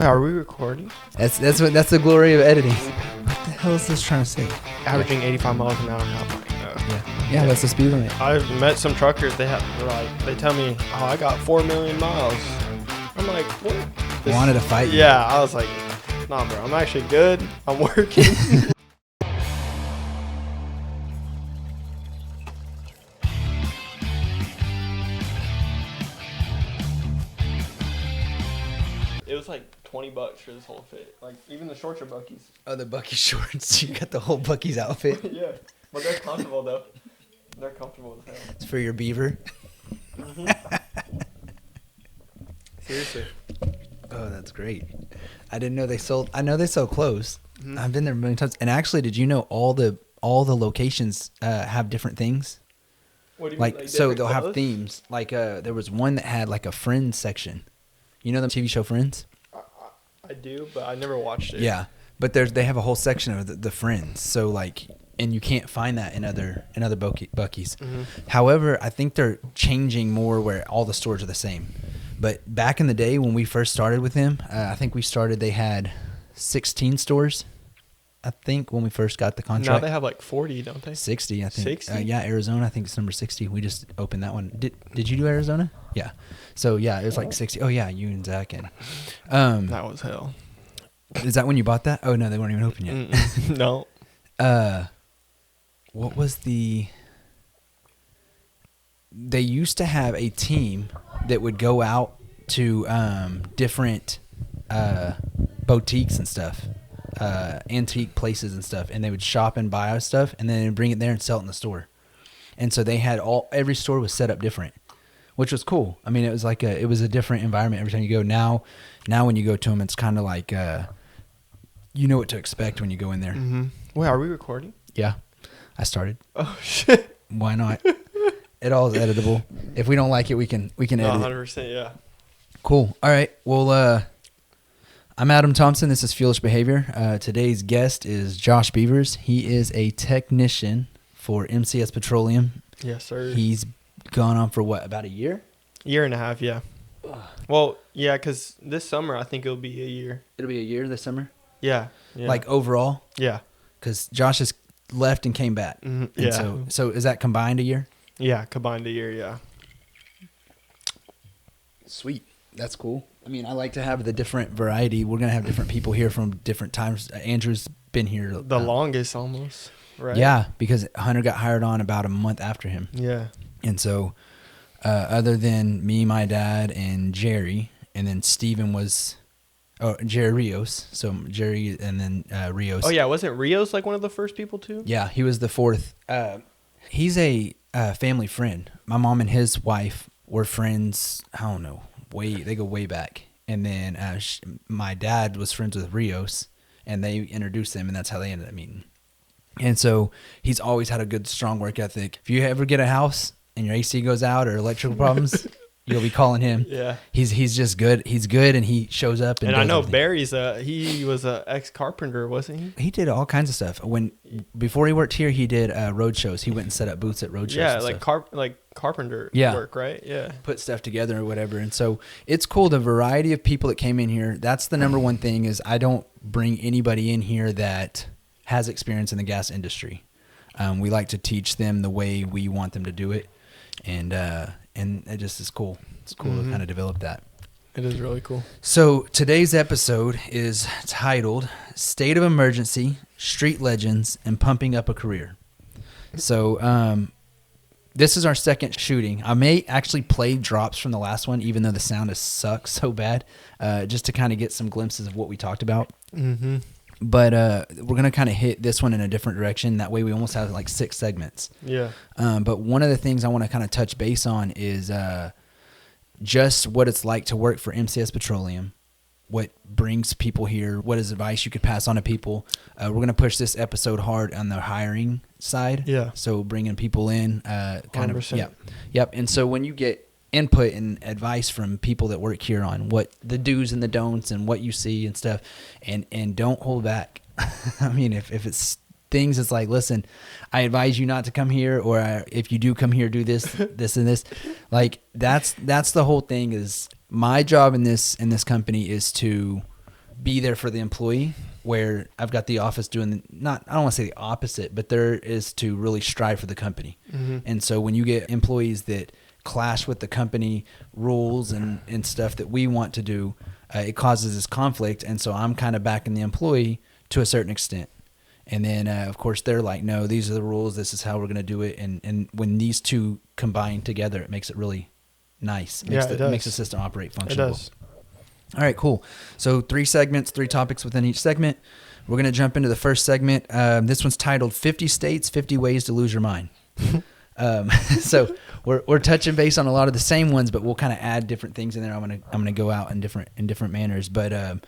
Are we recording? That's the glory of editing. What the hell is this trying to say? Averaging 85 miles an hour. Yeah, that's the speed limit. I've met some truckers. They tell me, "Oh, I got 4 million miles." I'm like, "What?" Wanted to fight you. Yeah, I was like, "Nah, bro. I'm actually good. I'm working." It was like $20 for this whole fit. Like even the shorts are Bucky's. Oh, the Bucky shorts. You got the whole Bucky's outfit. Yeah, but they're comfortable though. They're comfortable as hell. It's for your beaver. Seriously. Oh, that's great. I didn't know they sold. I know they sell clothes. Mm-hmm. I've been there a million times. And actually, did you know all the locations have different things? What do you Like mean? so they'll clothes? have themes. Like there was one that had like a Friends section. You know the TV show Friends? I do, but I never watched it. Yeah, but they have a whole section of the Friends. So like, and you can't find that in other Bucky's. Mm-hmm. However, I think they're changing more where all the stores are the same. But back in the day when we first started with them, I think they had 16 stores. I think when we first got the contract. Now they have like 40, don't they? 60, I think. 60? Yeah, Arizona, I think it's number 60. We just opened that one. Did you do Arizona? Yeah. So yeah, it was like 60. Oh yeah, you and Zach and. That was hell. Is that when you bought that? Oh no, they weren't even open yet. No. What was the? They used to have a team that would go out to different boutiques and stuff, antique places and stuff, and they would shop and buy our stuff, and then they'd bring it there and sell it in the store. And so they had every store was set up different, which was cool. I mean, it was like it was a different environment every time you go. Now when you go to them, it's kind of like you know what to expect when you go in there. Mm-hmm. Wait, are we recording? Yeah, I started. Oh shit! Why not? It all is editable. If we don't like it, we can edit it. 100%, yeah. Cool. All right. Well, I'm Adam Thompson. This is Fuelish Behavior. Today's guest is Josh Beavers. He is a technician for MCS Petroleum. Yes, sir. He's gone on for what, about a year? Year and a half, yeah. Well, yeah, because this summer I think it'll be a year. It'll be a year this summer? Yeah. Like overall? Yeah. Because Josh has left and came back. Mm-hmm. And Yeah. So is that combined a year? Yeah, combined a year, yeah. Sweet. That's cool. I mean, I like to have the different variety. We're going to have different people here from different times. Andrew's been here. The longest almost, right? Yeah, because Hunter got hired on about a month after him. Yeah. And so other than me, my dad, and Jerry, and then Steven was Jerry Rios. So Jerry and then Rios. Oh, yeah. Wasn't Rios like one of the first people too? Yeah, he was the fourth. He's a family friend. My mom and his wife were friends, I don't know, they go way back. And then my dad was friends with Rios, and they introduced them, and that's how they ended up meeting. And so he's always had a good, strong work ethic. If you ever get a house and your AC goes out or electrical problems, you'll be calling him. Yeah. He's just good. He's good, and he shows up. And I know everything. Barry's he was a ex-carpenter, wasn't he? He did all kinds of stuff. Before he worked here, he did road shows. He went and set up booths at road shows. Yeah, and like stuff. carpenter Yeah. work, right? Yeah. Put stuff together or whatever. And so it's cool, the variety of people that came in here. That's the number one thing is I don't bring anybody in here that has experience in the gas industry. We like to teach them the way we want them to do it. And it just is cool. It's cool to kind of develop that. It is really cool. So today's episode is titled State of Emergency, Street Legends, and Pumping Up a Career. So this is our second shooting. I may actually play drops from the last one, even though the sound sucks so bad, just to kind of get some glimpses of what we talked about. Mm-hmm. But we're going to kind of hit this one in a different direction. That way we almost have like 6 segments. Yeah. But one of the things I want to kind of touch base on is just what it's like to work for MCS Petroleum, what brings people here, what is advice you could pass on to people. We're going to push this episode hard on the hiring side. Yeah. So bringing people in, kind 100%. of, yep. And so when you get input and advice from people that work here on what the do's and the don'ts and what you see and stuff, and don't hold back. I mean, if it's things, it's like, listen, I advise you not to come here, or if you do come here, do this, this, and this. Like that's the whole thing. Is my job in this company is to be there for the employee, where I've got the office doing I don't want to say the opposite, but there is to really strive for the company. Mm-hmm. And so when you get employees that clash with the company rules and stuff that we want to do, it causes this conflict. And so I'm kind of backing the employee to a certain extent. And then, of course, they're like, no, these are the rules. This is how we're going to do it. And when these two combine together, it makes it really nice. It makes the system operate functional. It does. All right, cool. So 3 segments, 3 topics within each segment. We're going to jump into the first segment. This one's titled 50 States, 50 Ways to Lose Your Mind. So we're touching base on a lot of the same ones, but we'll kind of add different things in there. I'm gonna go out in different manners. But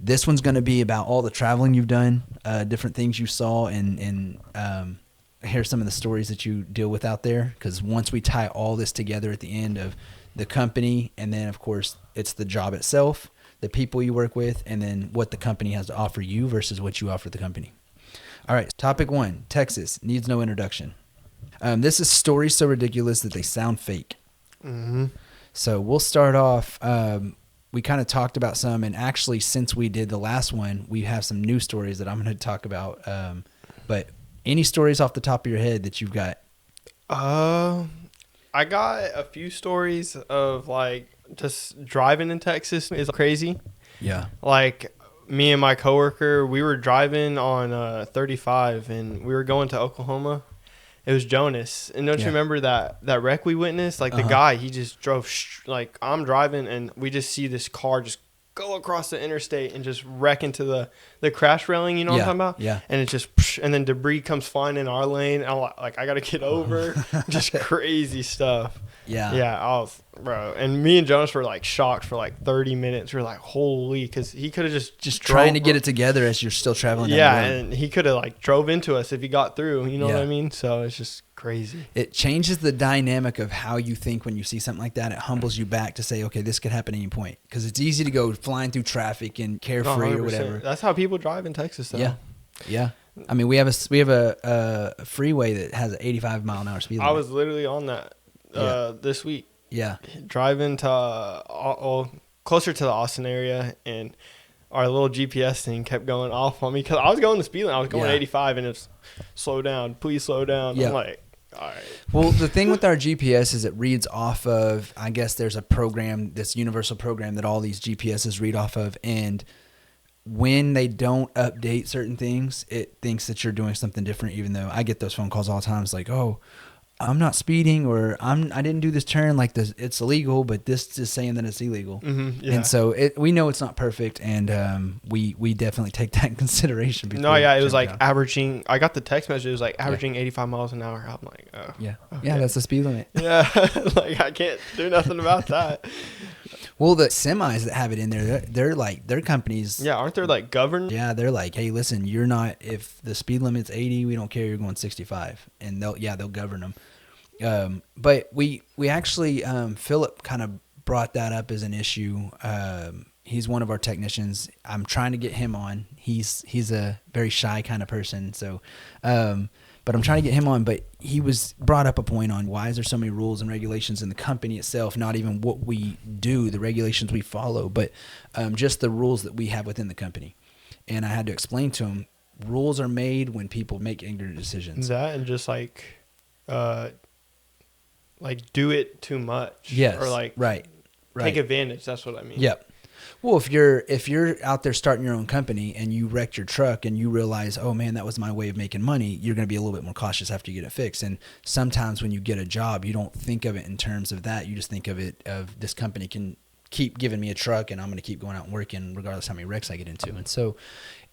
this one's going to be about all the traveling you've done, different things you saw, and hear some of the stories that you deal with out there. Because once we tie all this together at the end of the company, and then of course it's the job itself, the people you work with, and then what the company has to offer you versus what you offer the company. All right, topic 1, Texas needs no introduction. This is stories so ridiculous that they sound fake. Mm-hmm. So we'll start off. We kind of talked about some, and actually since we did the last one, we have some new stories that I'm going to talk about. But any stories off the top of your head that you've got? I got a few stories of like just driving in Texas is crazy. Yeah. Like me and my coworker, we were driving on 35 and we were going to Oklahoma. It was Jonas. And don't you remember that wreck we witnessed? Like the guy, he just drove, like I'm driving and we just see this car just go across the interstate and just wreck into the crash railing. You know what I'm talking about? Yeah. And it just, and then debris comes flying in our lane. I'm like, I got to get over. Just crazy stuff. Yeah. Yeah. I was, bro. And me and Jonas were like shocked for like 30 minutes. We were like, holy, because he could have just trying to get it together as you're still traveling. Yeah. And he could have like drove into us if he got through. You know what I mean? So it's just crazy. It changes the dynamic of how you think when you see something like that. It humbles you back to say, okay, this could happen at any point. Because it's easy to go flying through traffic and carefree or whatever. That's how people drive in Texas, though. Yeah. Yeah. I mean, we have a freeway that has an 85 mile an hour speed limit. I was literally on that this week. Yeah. Driving to closer to the Austin area, and our little GPS thing kept going off on me because I was going the speed limit. I was going 85, and it's slow down. Please slow down. Yeah. I'm like, all right. Well, the thing with our GPS is it reads off of, I guess there's a program, this universal program that all these GPSs read off of, and when they don't update certain things, it thinks that you're doing something different, even though I get those phone calls all the time. It's like, oh, I'm not speeding, or I didn't do this turn, like this, it's illegal, but this is saying that it's illegal. Mm-hmm, yeah. And so we know it's not perfect, and we definitely take that in consideration. No, yeah, it was like averaging. I got the text message. It was like averaging 85 miles an hour. I'm like, oh, yeah, okay. Yeah, that's the speed limit. Yeah, like I can't do nothing about that. Well, the semis that have it in there, they're like, their companies. Yeah, aren't they like governed? Yeah, they're like, hey, listen, you're not, if the speed limit's 80, we don't care, you're going 65. And they'll govern them. But we actually, Philip kind of brought that up as an issue. He's one of our technicians. I'm trying to get him on. He's a very shy kind of person. So, but I'm trying to get him on, but he was brought up a point on why is there so many rules and regulations in the company itself, not even what we do, the regulations we follow, but just the rules that we have within the company. And I had to explain to him, rules are made when people make ignorant decisions. That and just like do it too much. Yes. Or like right. Take advantage. That's what I mean. Yep. Well, if you're out there starting your own company and you wrecked your truck and you realize, oh man, that was my way of making money, you're going to be a little bit more cautious after you get it fixed. And sometimes when you get a job, you don't think of it in terms of that. You just think of it of this company can keep giving me a truck and I'm going to keep going out and working regardless how many wrecks I get into. And so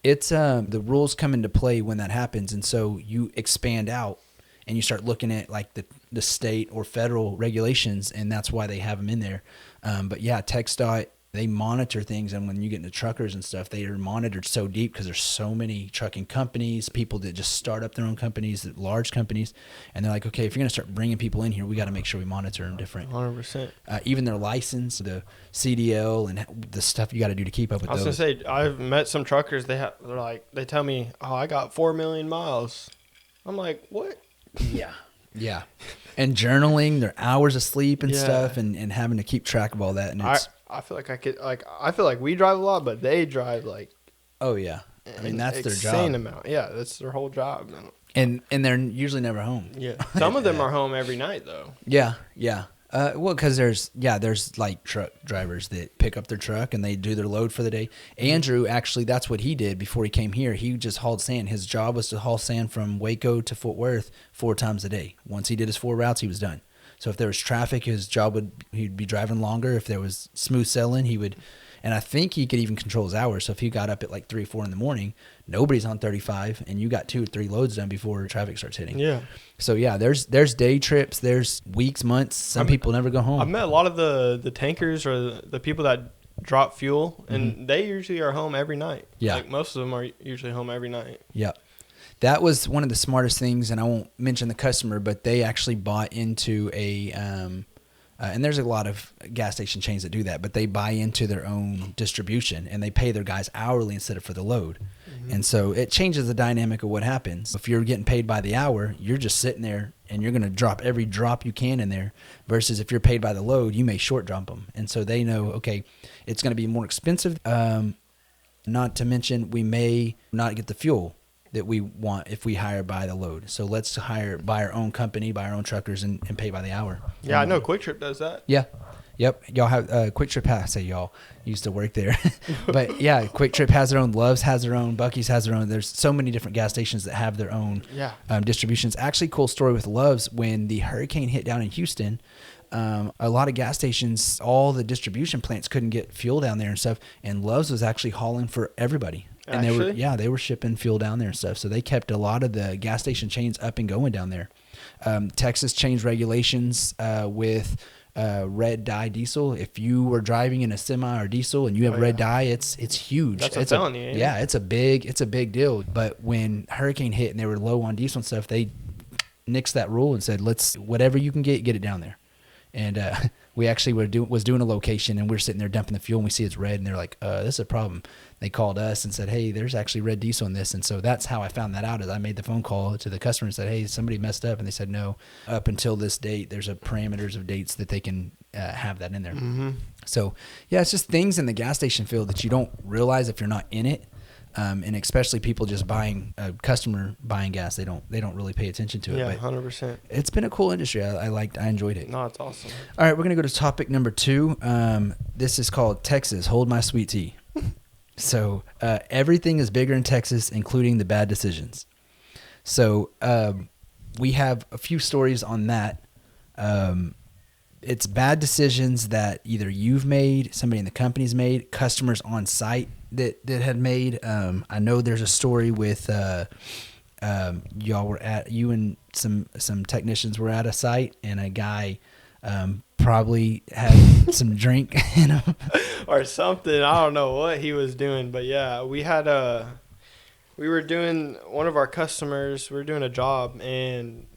it's the rules come into play when that happens. And so you expand out and you start looking at like the state or federal regulations, and that's why they have them in there. But yeah, TxDOT, they monitor things, and when you get into truckers and stuff, they are monitored so deep because there's so many trucking companies, people that just start up their own companies, large companies, and they're like, okay, if you're going to start bringing people in here, we got to make sure we monitor them different. 100%. Even their license, the CDL, and the stuff you got to do to keep up with those. I was going to say, I've met some truckers, they tell me, oh, I got 4 million miles. I'm like, what? Yeah. Yeah. And journaling their hours of sleep and stuff, and having to keep track of all that. And I feel like I feel like we drive a lot, but they drive like. Oh yeah, I mean that's their job. Insane amount. Yeah, that's their whole job. And they're usually never home. Yeah, some of them are home every night though. Yeah. Well, because there's like truck drivers that pick up their truck and they do their load for the day. Andrew, actually, that's what he did before he came here. He just hauled sand. His job was to haul sand from Waco to Fort Worth 4 times a day. Once he did his 4 routes, he was done. So if there was traffic, he'd be driving longer. If there was smooth sailing, he would. And I think he could even control his hours. So if he got up at like 3 or 4 in the morning, nobody's on 35, and you got 2 or 3 loads done before traffic starts hitting. Yeah. So yeah, there's day trips, there's weeks, months. Some people never go home. I've met a lot of the tankers or the people that drop fuel, and they usually are home every night. Yeah. Like most of them are usually home every night. Yeah. That was one of the smartest things, and I won't mention the customer, but they actually bought into a and there's a lot of gas station chains that do that, but they buy into their own distribution and they pay their guys hourly instead of for the load. And so it changes the dynamic of what happens. If you're getting paid by the hour, you're just sitting there and you're going to drop every drop you can in there, versus if you're paid by the load, you may short drop them. And so they know, okay, it's going to be more expensive. Not to mention, we may not get the fuel that we want if we hire by the load. So let's hire by our own company, by our own truckers, and pay by the hour. Yeah, I know Quick Trip does that. Yeah. Yep. Y'all have Quick Trip. I say y'all used to work there, but yeah, Quick Trip has their own. Love's has their own. Buc-ee's has their own. There's so many different gas stations that have their own distributions. Actually, cool story with Love's. When the hurricane hit down in Houston, a lot of gas stations, all the distribution plants couldn't get fuel down there and stuff, and Love's was actually hauling for everybody. And they were shipping fuel down there and stuff. So they kept a lot of the gas station chains up and going down there. Texas changed regulations with red dye diesel. If you were driving in a semi or diesel and you have red dye, it's huge. That's it's a felony. Yeah, it's a big deal. But when hurricane hit and they were low on diesel and stuff, they nixed that rule and said, let's whatever you can get it down there. And we actually was doing a location, and we're sitting there dumping the fuel, and we see it's red, and they're like, this is a problem. They called us and said, hey, there's actually red diesel in this. And so that's how I found that out, is I made the phone call to the customer and said, hey, somebody messed up. And they said, no, up until this date, there's a parameters of dates that they can have that in there. Mm-hmm. So, yeah, it's just things in the gas station field that you don't realize if you're not in it. And especially people just customer buying gas, they don't really pay attention to it. Yeah, 100%. It's been a cool industry. I enjoyed it. No, it's awesome. All right, we're gonna go to topic number 2. This is called Texas. Hold my sweet tea. So everything is bigger in Texas, including the bad decisions. So we have a few stories on that. It's bad decisions that either you've made, somebody in the company's made, customers on site that had made. I know there's a story with you and some technicians were at a site, and a guy probably had some drink in him or something. I don't know what he was doing, but yeah, we were doing one of our customers. We were doing a job, and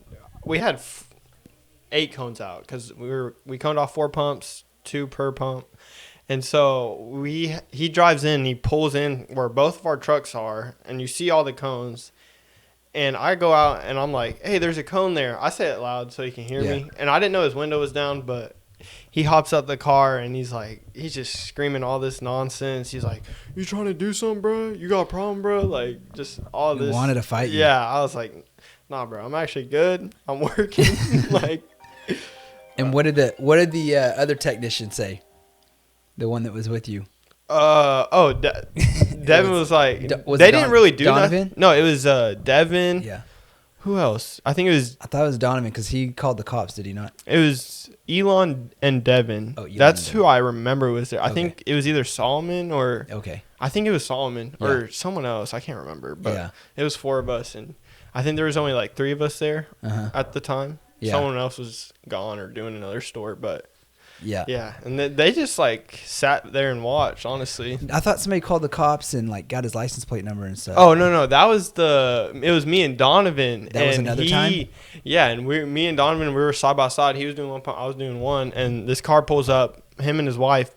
we had 8 cones out because we coned off 4 pumps, 2 per pump. And so he drives in, he pulls in where both of our trucks are, and you see all the cones. And I go out and I'm like, hey, there's a cone there. I say it loud so he can hear me. And I didn't know his window was down, but he hops out the car and he's just screaming all this nonsense. He's like, you trying to do something, bro? You got a problem, bro? Like, just all this. He wanted to fight you. Yeah, I was like, nah, bro, I'm actually good. I'm working. And what did the other technician say? The one that was with you. Devin was like, they didn't really do Donovan? No, it was Devin. Yeah. Who else? I think it was. I thought it was Donovan because he called the cops. Did he not? It was Elon and Devin. Oh, Elon. That's who I remember was there. I think it was either Solomon or. Okay. I think it was Solomon or someone else. I can't remember, but it was 4 of us, and I think there was only like 3 of us there at the time. Yeah. Someone else was gone or doing another store, but. Yeah, and they just sat there and watched. Honestly, I thought somebody called the cops and got his license plate number and stuff. Oh no, that was it was me and Donovan. That was another time. Yeah, and me and Donovan, we were side by side. He was doing one pump, I was doing one, and this car pulls up. Him and his wife,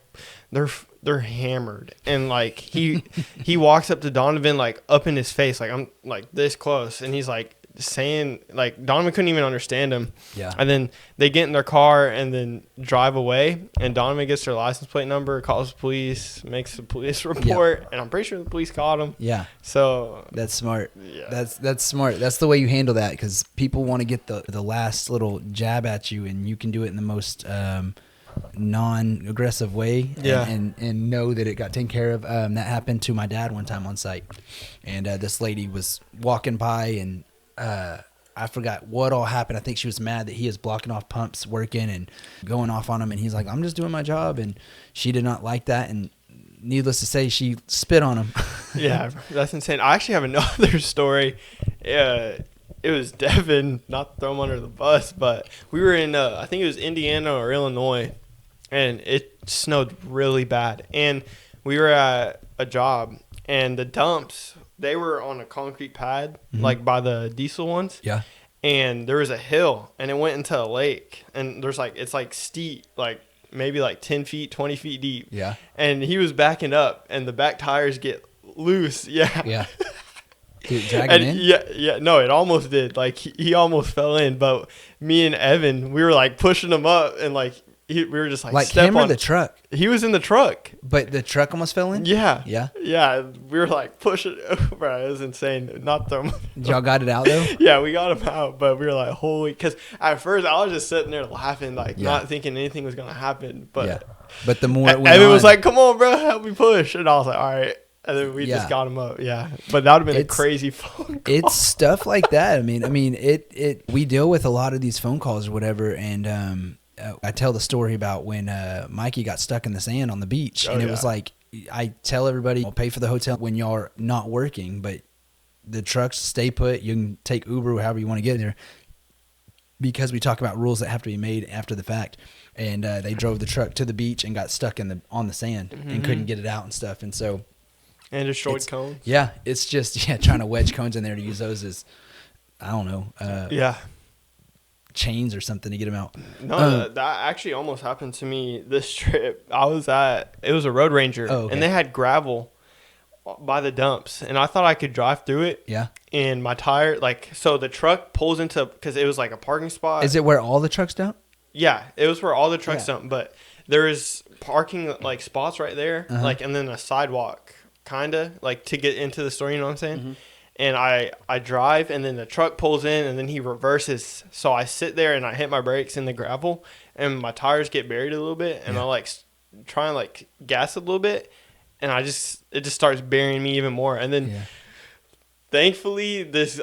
they're hammered, and he walks up to Donovan up in his face, I'm this close, and he's like, saying, like, Donovan couldn't even understand him. Yeah. And then they get in their car and then drive away, and Donovan gets their license plate number, calls the police, makes a police report, and I'm pretty sure the police caught him. Yeah. So that's smart. Yeah. That's smart. That's the way you handle that, because people want to get the last little jab at you, and you can do it in the most non-aggressive way, and know that it got taken care of. That happened to my dad one time on site, and this lady was walking by, and I forgot what all happened. I think she was mad that he is blocking off pumps working and going off on him, and he's like, I'm just doing my job, and she did not like that, and needless to say, she spit on him. Yeah, that's insane. I actually have another story. It was Devin, not to throw him under the bus, but we were in I think it was Indiana or Illinois, and it snowed really bad, and we were at a job, and the dumps, they were on a concrete pad, like by the diesel ones. Yeah. And there was a hill, and it went into a lake, and there's like, it's like steep, like maybe like 10 feet, 20 feet deep. Yeah. And he was backing up, and the back tires get loose. Yeah. Yeah. Did it drag him in? Yeah. No, it almost did. Like he almost fell in, but me and Evan, we were like pushing him up, and like we were just like step him or the truck. He was in the truck, but the truck almost fell in. Yeah. Yeah. We were like pushing over. It was insane. Not throw him. Y'all got it out though. Yeah, we got him out, but we were like, holy, because at first I was just sitting there laughing, like not thinking anything was gonna happen. But but the more Evan was like, "Come on, bro, help me push," and I was like, "All right." And then we just got him up. Yeah. But that would have been a crazy phone call. It's stuff like that. I mean, we deal with a lot of these phone calls or whatever. And I tell the story about when Mikey got stuck in the sand on the beach. And it was like, I tell everybody, I'll pay for the hotel when y'all are not working, but the trucks stay put. You can take Uber or however you want to get there, because we talk about rules that have to be made after the fact. And they drove the truck to the beach and got stuck on the sand and couldn't get it out and stuff. And so, and destroyed cones. Yeah, it's just trying to wedge cones in there to use those as, I don't know, chains or something to get them out. No, that actually almost happened to me this trip. It was a Road Ranger, and they had gravel by the dumps, and I thought I could drive through it. Yeah. And my tire, so the truck pulls into, because it was like a parking spot. Is it where all the trucks dump? Yeah, it was where all the trucks dump, but there is parking like spots right there, and then a sidewalk. Kind of like to get into the store, you know what I'm saying? And I drive, and then the truck pulls in, and then he reverses. So I sit there and I hit my brakes in the gravel, and my tires get buried a little bit, and I like try and like gas a little bit, and it just starts burying me even more. And then thankfully this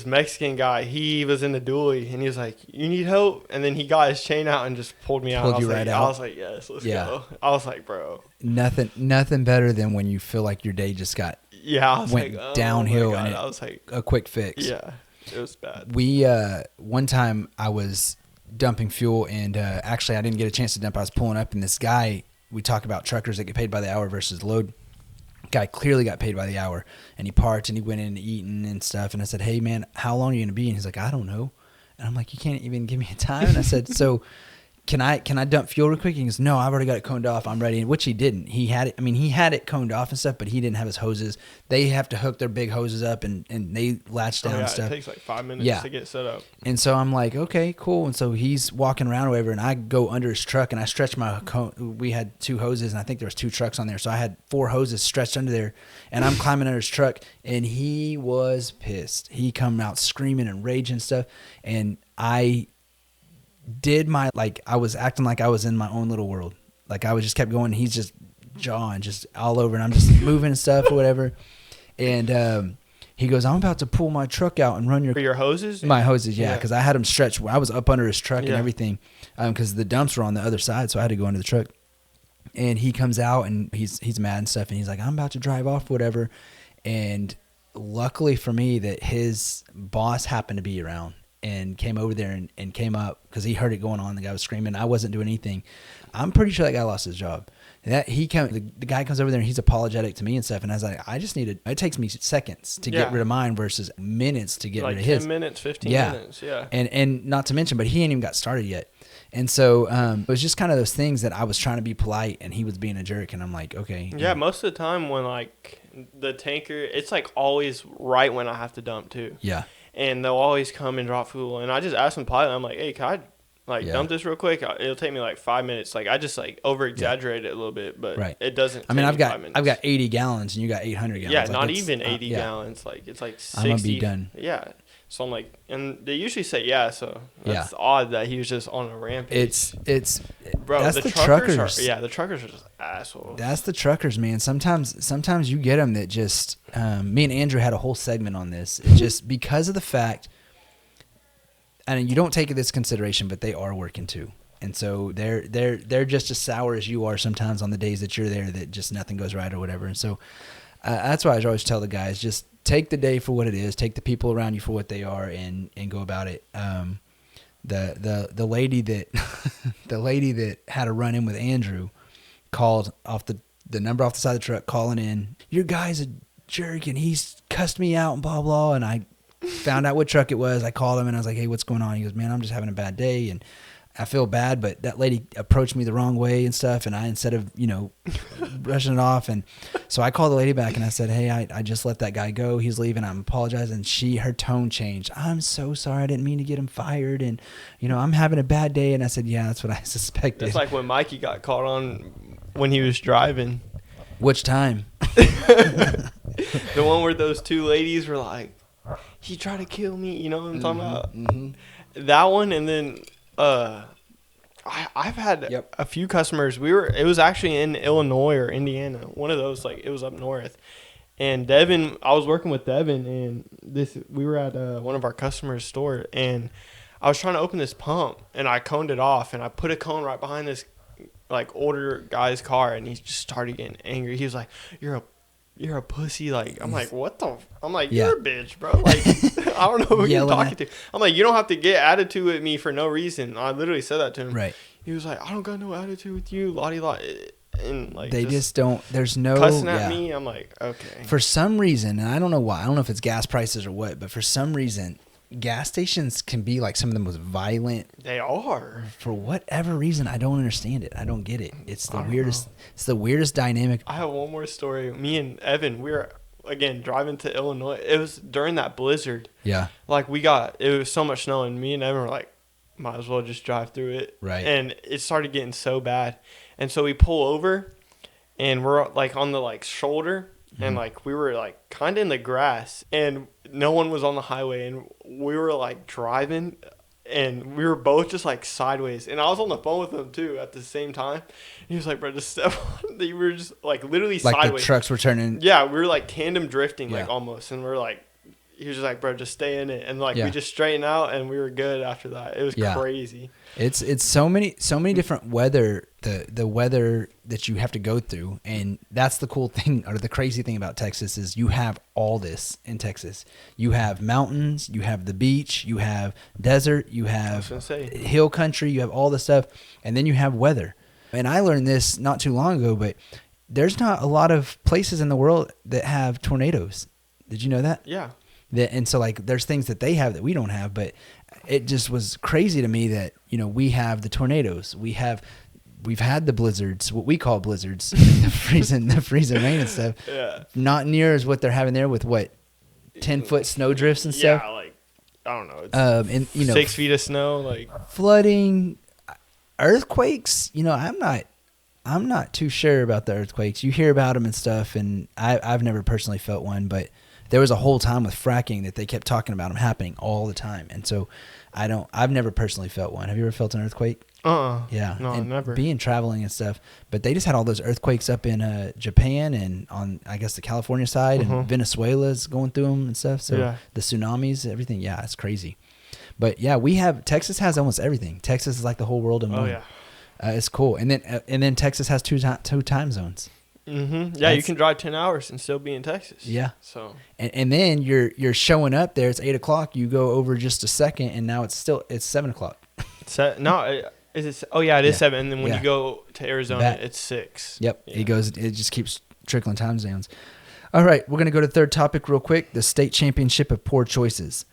Mexican guy, he was in the dually, and he was like, "You need help?" And then he got his chain out and just pulled me out. Pulled you right out. I was like, "Yes, let's go." I was like, "Bro." Nothing better than when you feel like your day just got went downhill, and I was like, a quick fix. Yeah, it was bad. We one time I was dumping fuel, and actually I didn't get a chance to dump. I was pulling up, and this guy, we talk about truckers that get paid by the hour versus load. Guy clearly got paid by the hour, and he parked and he went in eating and stuff. And I said, "Hey man, how long are you gonna be?" And he's like, "I don't know." And I'm like, "You can't even give me a time?" And I said, "So can I dump fuel real quick?" And he goes, "No, I've already got it coned off. I'm ready." Which he didn't. He had it. I mean, he had it coned off and stuff, but he didn't have his hoses. They have to hook their big hoses up, and they latch down and stuff. It takes like 5 minutes to get set up. And so I'm like, okay, cool. And so he's walking around or whatever, and I go under his truck and I stretch my we had 2 hoses, and I think there was 2 trucks on there. So I had 4 hoses stretched under there, and I'm climbing under his truck, and he was pissed. He come out screaming and raging and stuff. And I did I was acting like I was in my own little world. Like I was just kept going. And he's just jawing just all over, and I'm just moving and stuff or whatever. And he goes, "I'm about to pull my truck out and run your hoses." My hoses, yeah, because I had them stretched. I was up under his truck and everything, because the dumps were on the other side, so I had to go under the truck. And he comes out, and he's mad and stuff, and he's like, "I'm about to drive off, whatever." And luckily for me, that his boss happened to be around and came over there and came up, because he heard it going on. The guy was screaming. I wasn't doing anything. I'm pretty sure that guy lost his job. The guy comes over there, and he's apologetic to me and stuff. And I was like, it takes me seconds to get rid of mine versus minutes to get rid of his. 10 minutes, 15 minutes. Yeah. And not to mention, but he ain't even got started yet. And so it was just kind of those things that I was trying to be polite, and he was being a jerk. And I'm like, okay. Yeah. Most of the time when like the tanker, it's like always right when I have to dump too. Yeah. and they'll always come and drop fuel. And I just asked them politely, I'm like, hey, can I dump this real quick? It'll take me like 5 minutes. Like I just like over exaggerate it a little bit, but it doesn't. I mean, I've got 80 gallons and you got 800 gallons. Yeah, like not even 80 gallons. Like it's like 60. I'm gonna be done. Yeah. So I'm like, and they usually say so that's odd that he was just on a rampage. Bro, that's the truckers. The truckers are just assholes. That's the truckers, man. Sometimes you get them that just. Me and Andrew had a whole segment on this. It's just because of the fact, and you don't take this consideration, but they are working too, and so they're just as sour as you are sometimes on the days that you're there that just nothing goes right or whatever. And so that's why I always tell the guys, just take the day for what it is, take the people around you for what they are, and go about it. The lady that the lady that had a run in with Andrew called off the number off the side of the truck, calling in, your guy's a jerk and he's cussed me out and blah blah. And I found out what truck it was. I called him and I was like, hey, what's going on? He goes, man, I'm just having a bad day and I feel bad, but that lady approached me the wrong way and stuff. And I, instead of, brushing it off. And so I called the lady back and I said, hey, I just let that guy go. He's leaving. I'm apologizing. And her tone changed. I'm so sorry. I didn't mean to get him fired. And, I'm having a bad day. And I said, yeah, that's what I suspected. It's like when Mikey got caught on when he was driving. Which time? The one where those two ladies were like, he tried to kill me. You know what I'm talking about? Mm-hmm. That one. And then, I've had a few customers. It was actually in Illinois or Indiana. One of those, like it was up north. And Devin, I was working with Devin, and we were at one of our customers' store, and I was trying to open this pump, and I coned it off, and I put a cone right behind this like older guy's car, and he just started getting angry. He was like, "You're a pussy." Like, I'm like, what the? I'm like, you're a bitch, bro. Like, I don't know who you're talking to. I'm like, you don't have to get attitude with me for no reason. I literally said that to him. Right. He was like, I don't got no attitude with you, lottie lot. And like, they just don't. There's no cussing at me. I'm like, okay. For some reason, and I don't know why. I don't know if it's gas prices or what, but for some reason, gas stations can be like some of the most violent. They are. For whatever reason, I don't understand it. I don't get it. It's the weirdest. It's the weirdest dynamic. I have one more story. Me and Evan, we were again driving to Illinois. It was during that blizzard. Yeah. Like it was so much snow, and me and Evan were like, might as well just drive through it. Right. And it started getting so bad, and so we pull over, and we're like on the like shoulder. And like we were like kind of in the grass, and no one was on the highway, and we were like driving, and we were both just like sideways, and I was on the phone with him too at the same time. And he was like, "Bro, just step on." We were just like literally like sideways. The trucks were turning. Yeah, we were like tandem drifting, like almost, and we're like, he was just like, "Bro, just stay in it," and like we just straightened out, and we were good after that. It was crazy. It's so many different weather, the weather that you have to go through, and that's the cool thing or the crazy thing about Texas is you have all this in Texas. You have mountains, you have the beach, you have desert, you have hill country, you have all this stuff, and then you have weather. And I learned this not too long ago, but there's not a lot of places in the world that have tornadoes. Did you know that? Yeah. And so like there's things that they have that we don't have, but it just was crazy to me that, we have the tornadoes. We've had the blizzards, what we call blizzards, the freezing rain and stuff. Yeah. Not near as what they're having there with 10-foot snow drifts and stuff. Yeah, like I don't know. It's 6 feet of snow, like flooding, earthquakes. I'm not too sure about the earthquakes. You hear about them and stuff, and I've never personally felt one, but there was a whole time with fracking that they kept talking about them happening all the time. And so I've never personally felt one. Have you ever felt an earthquake? Yeah. No, and never. Being traveling and stuff. But they just had all those earthquakes up in Japan and on, I guess, the California side, and Venezuela's going through them and stuff. So the tsunamis, everything. Yeah, it's crazy. But yeah, Texas has almost everything. Texas is like the whole world in one. Oh, yeah. It's cool. And then Texas has two time zones. Mm-hmm. Yeah, you can drive 10 hours and still be in Texas. Yeah. So. And then you're showing up there. It's 8:00. You go over just a second, and now it's 7:00. Is it? Oh yeah, it is 7. And then when you go to Arizona, it's 6. Yep. Yeah. It just keeps trickling time zones. All right, we're gonna go to third topic real quick. The state championship of poor choices.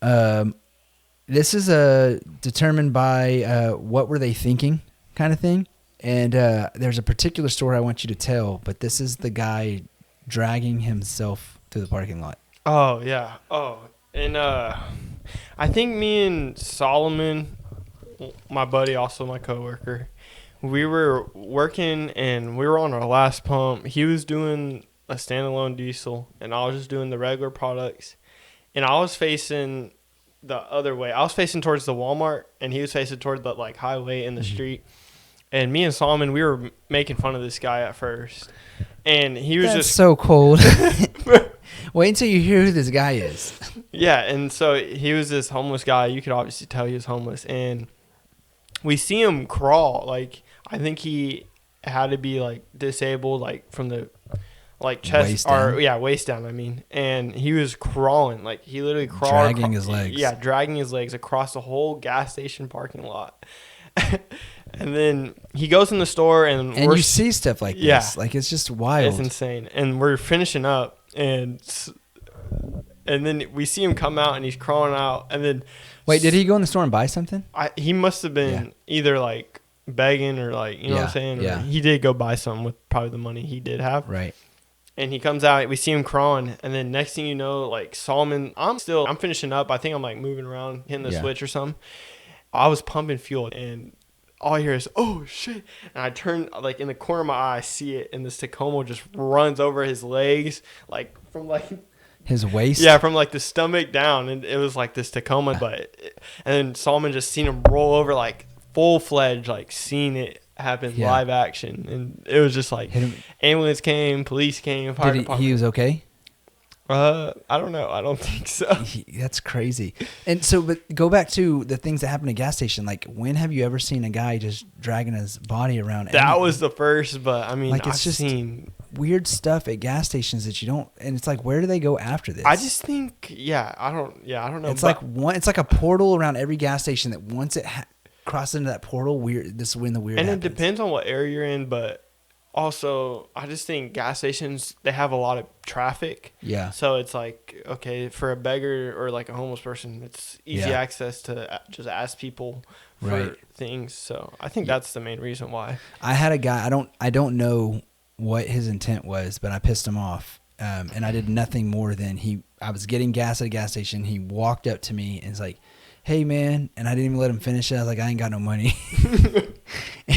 This is determined by what were they thinking kind of thing. And there's a particular story I want you to tell, but this is the guy dragging himself through the parking lot. Oh, yeah. Oh, And I think me and Solomon, my buddy, also my coworker, we were working and we were on our last pump. He was doing a standalone diesel, and I was just doing the regular products. And I was facing the other way. I was facing towards the Walmart, and he was facing toward the like highway in the street. And me and Solomon, we were making fun of this guy at first, and he was That's just so cold. Wait until you hear who this guy is. yeah. And so he was this homeless guy. You could obviously tell he was homeless, and we see him crawl. Like I think he had to be like disabled, like from the like chest Waist down. or waist down. I mean, and he was crawling. Like he literally crawled, Dragging his legs. Yeah, dragging his legs across the whole gas station parking lot. And then he goes in the store, and you see stuff like this. Like it's just wild. It's insane. And we're finishing up, and then we see him come out, and he's crawling out, and then wait, did he go in the store and buy something? He must have been either like begging or like, you know what I'm saying? Yeah. He did go buy something with probably the money he did have. Right. And he comes out, we see him crawling, and then next thing you know, like Solomon, I'm finishing up. I think I'm like moving around, hitting the switch or something. I was pumping fuel, and all I hear is, oh shit. And I turn, like in the corner of my eye, I see it, and this Tacoma just runs over his legs, like from like his waist? Yeah, from like the stomach down. And it was like this Tacoma, and then Solomon just seen him roll over, like full-fledged, like seeing it happen live action. And it was just like ambulance came, police came, fire department. He was okay? I don't know. I don't think so. That's crazy. And so, but go back to the things that happen at a gas station. Like, when have you ever seen a guy just dragging his body around? That was the first, but I mean, like, I've just seen weird stuff at gas stations that you don't. And it's like, where do they go after this? I just think, I don't know. It's it's like a portal around every gas station that once it crosses into that portal, this is when the weird. And happens. it depends on what area you're in, but. Also, I just think gas stations, they have a lot of traffic. Yeah. So it's like, okay, for a beggar or like a homeless person, it's easy access to just ask people for things. So I think that's the main reason why. I had a guy, I don't know what his intent was, but I pissed him off. And I did nothing more than I was getting gas at a gas station. He walked up to me and was like, hey man. And I didn't even let him finish it. I was like, I ain't got no money.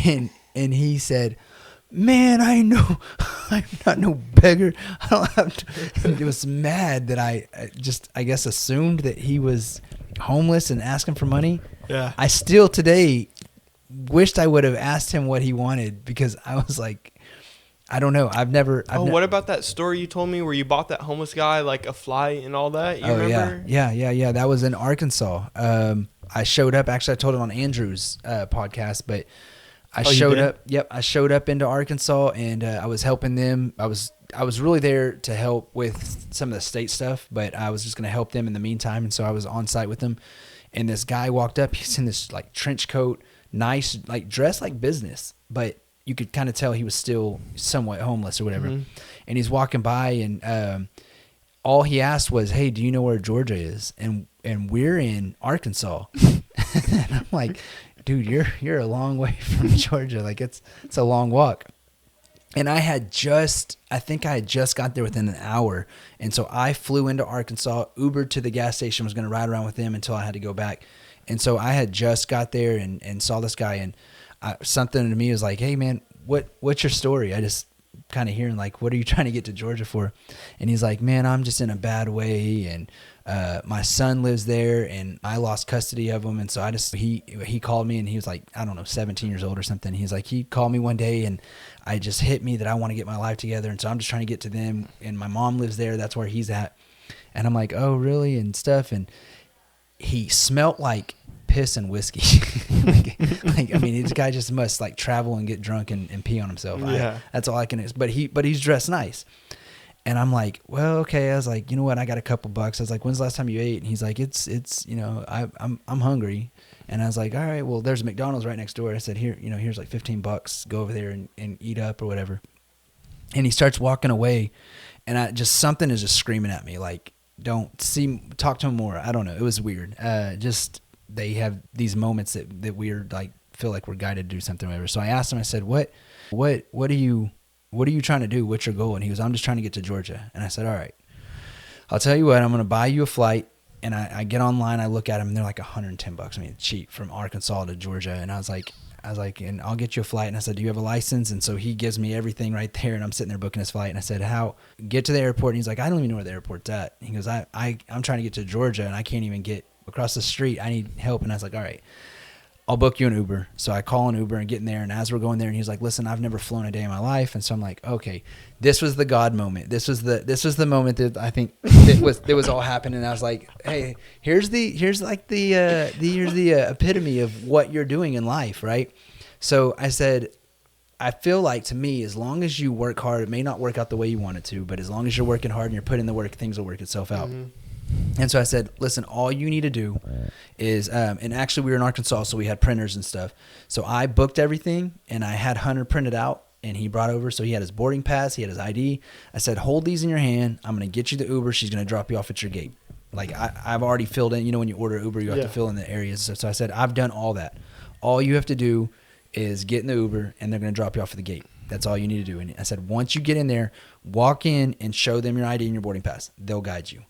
and he said, man, I know I'm not no beggar. I don't have to. And it was mad that I guess assumed that he was homeless and asking for money. Yeah. I still today wished I would have asked him what he wanted, because I was like, I don't know. What about that story you told me where you bought that homeless guy like a flight and all that? You remember? Yeah. That was in Arkansas. I showed up. Actually, I told it on Andrew's podcast, but I showed up. Yep, I showed up into Arkansas, and I was helping them. I was really there to help with some of the state stuff, but I was just going to help them in the meantime. And so I was on site with them, and this guy walked up. He's in this like trench coat, nice, like dressed like business, but you could kind of tell he was still somewhat homeless or whatever. Mm-hmm. And he's walking by, and all he asked was, "Hey, do you know where Georgia is?" And we're in Arkansas, and I'm like, dude, you're a long way from Georgia. Like it's a long walk. And I think I had just got there within an hour. And so I flew into Arkansas, Ubered to the gas station, was going to ride around with them until I had to go back. And so I had just got there and saw this guy, and something to me was like, hey man, what's your story? I just kind of hearing like, what are you trying to get to Georgia for? And he's like, man, I'm just in a bad way, and my son lives there, and I lost custody of him. And so he called me, and he was like, I don't know, 17 years old or something. He's like, he called me one day, and I just hit me that I want to get my life together. And so I'm just trying to get to them, and my mom lives there. That's where he's at. And I'm like, oh really? And stuff. And he smelt like piss and whiskey. like, I mean, this guy just must like travel and get drunk and pee on himself. Yeah. That's all I can, but he's dressed nice. And I'm like, well, okay. I was like, you know what? I got a couple bucks. I was like, when's the last time you ate? And he's like, it's, you know, I'm hungry. And I was like, all right, well, there's a McDonald's right next door. I said, here, you know, here's like $15. Go over there and eat up or whatever. And he starts walking away, and something is just screaming at me, like, talk to him more. I don't know. It was weird. They have these moments that we're like, feel like we're guided to do something or whatever. So I asked him, I said, what are you trying to do? What's your goal? And he goes, I'm just trying to get to Georgia. And I said, all right, I'll tell you what, I'm going to buy you a flight, And I get online, I look at them, and they're like $110. I mean, cheap from Arkansas to Georgia. And I was like, and I'll get you a flight. And I said, do you have a license? And so he gives me everything right there. And I'm sitting there booking his flight. And I said, get to the airport? And he's like, I don't even know where the airport's at. And he goes, I'm trying to get to Georgia and I can't even get across the street. I need help. And I was like, all right, I'll book you an Uber. So I call an Uber and get in there. And as we're going there, and he's like, listen, I've never flown a day in my life. And so I'm like, okay, this was the God moment. This was the moment that I think that was all happening. And I was like, hey, here's the epitome of what you're doing in life, right? So I said, I feel like, to me, as long as you work hard, it may not work out the way you want it to, but as long as you're working hard and you're putting in the work, things will work itself out. And so I said, listen, all you need to do is, and actually we were in Arkansas, so we had printers and stuff. So I booked everything, and I had Hunter printed out, and he brought over. So he had his boarding pass, he had his ID. I said, hold these in your hand. I'm going to get you the Uber. She's going to drop you off at your gate. Like I've already filled in, when you order Uber, you have to fill in the areas. So I said, I've done all that. All you have to do is get in the Uber, and they're going to drop you off at the gate. That's all you need to do. And I said, once you get in there, walk in and show them your ID and your boarding pass. They'll guide you.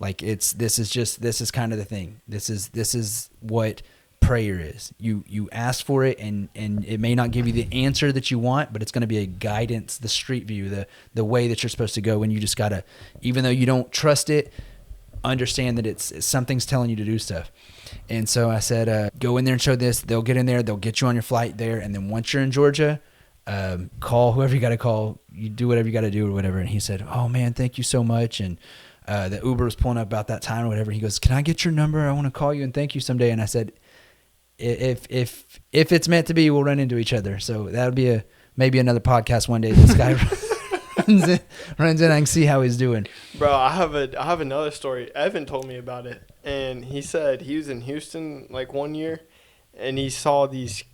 Like this is kind of the thing. This is what prayer is. You ask for it, and it may not give you the answer that you want, but it's going to be a guidance, the street view, the way that you're supposed to go. And you just gotta, even though you don't trust it, understand that it's something's telling you to do stuff. And so I said, go in there and show this. They'll get in there. They'll get you on your flight there. And then once you're in Georgia, call whoever you got to call. You do whatever you got to do or whatever. And he said, oh, man, thank you so much. And the Uber was pulling up about that time or whatever. He goes, can I get your number? I want to call you and thank you someday. And I said, if it's meant to be, we'll run into each other. So that'll be maybe another podcast one day. This guy runs in. I can see how he's doing. Bro, I have another story. Evan told me about it. And he said he was in Houston like one year, and he saw these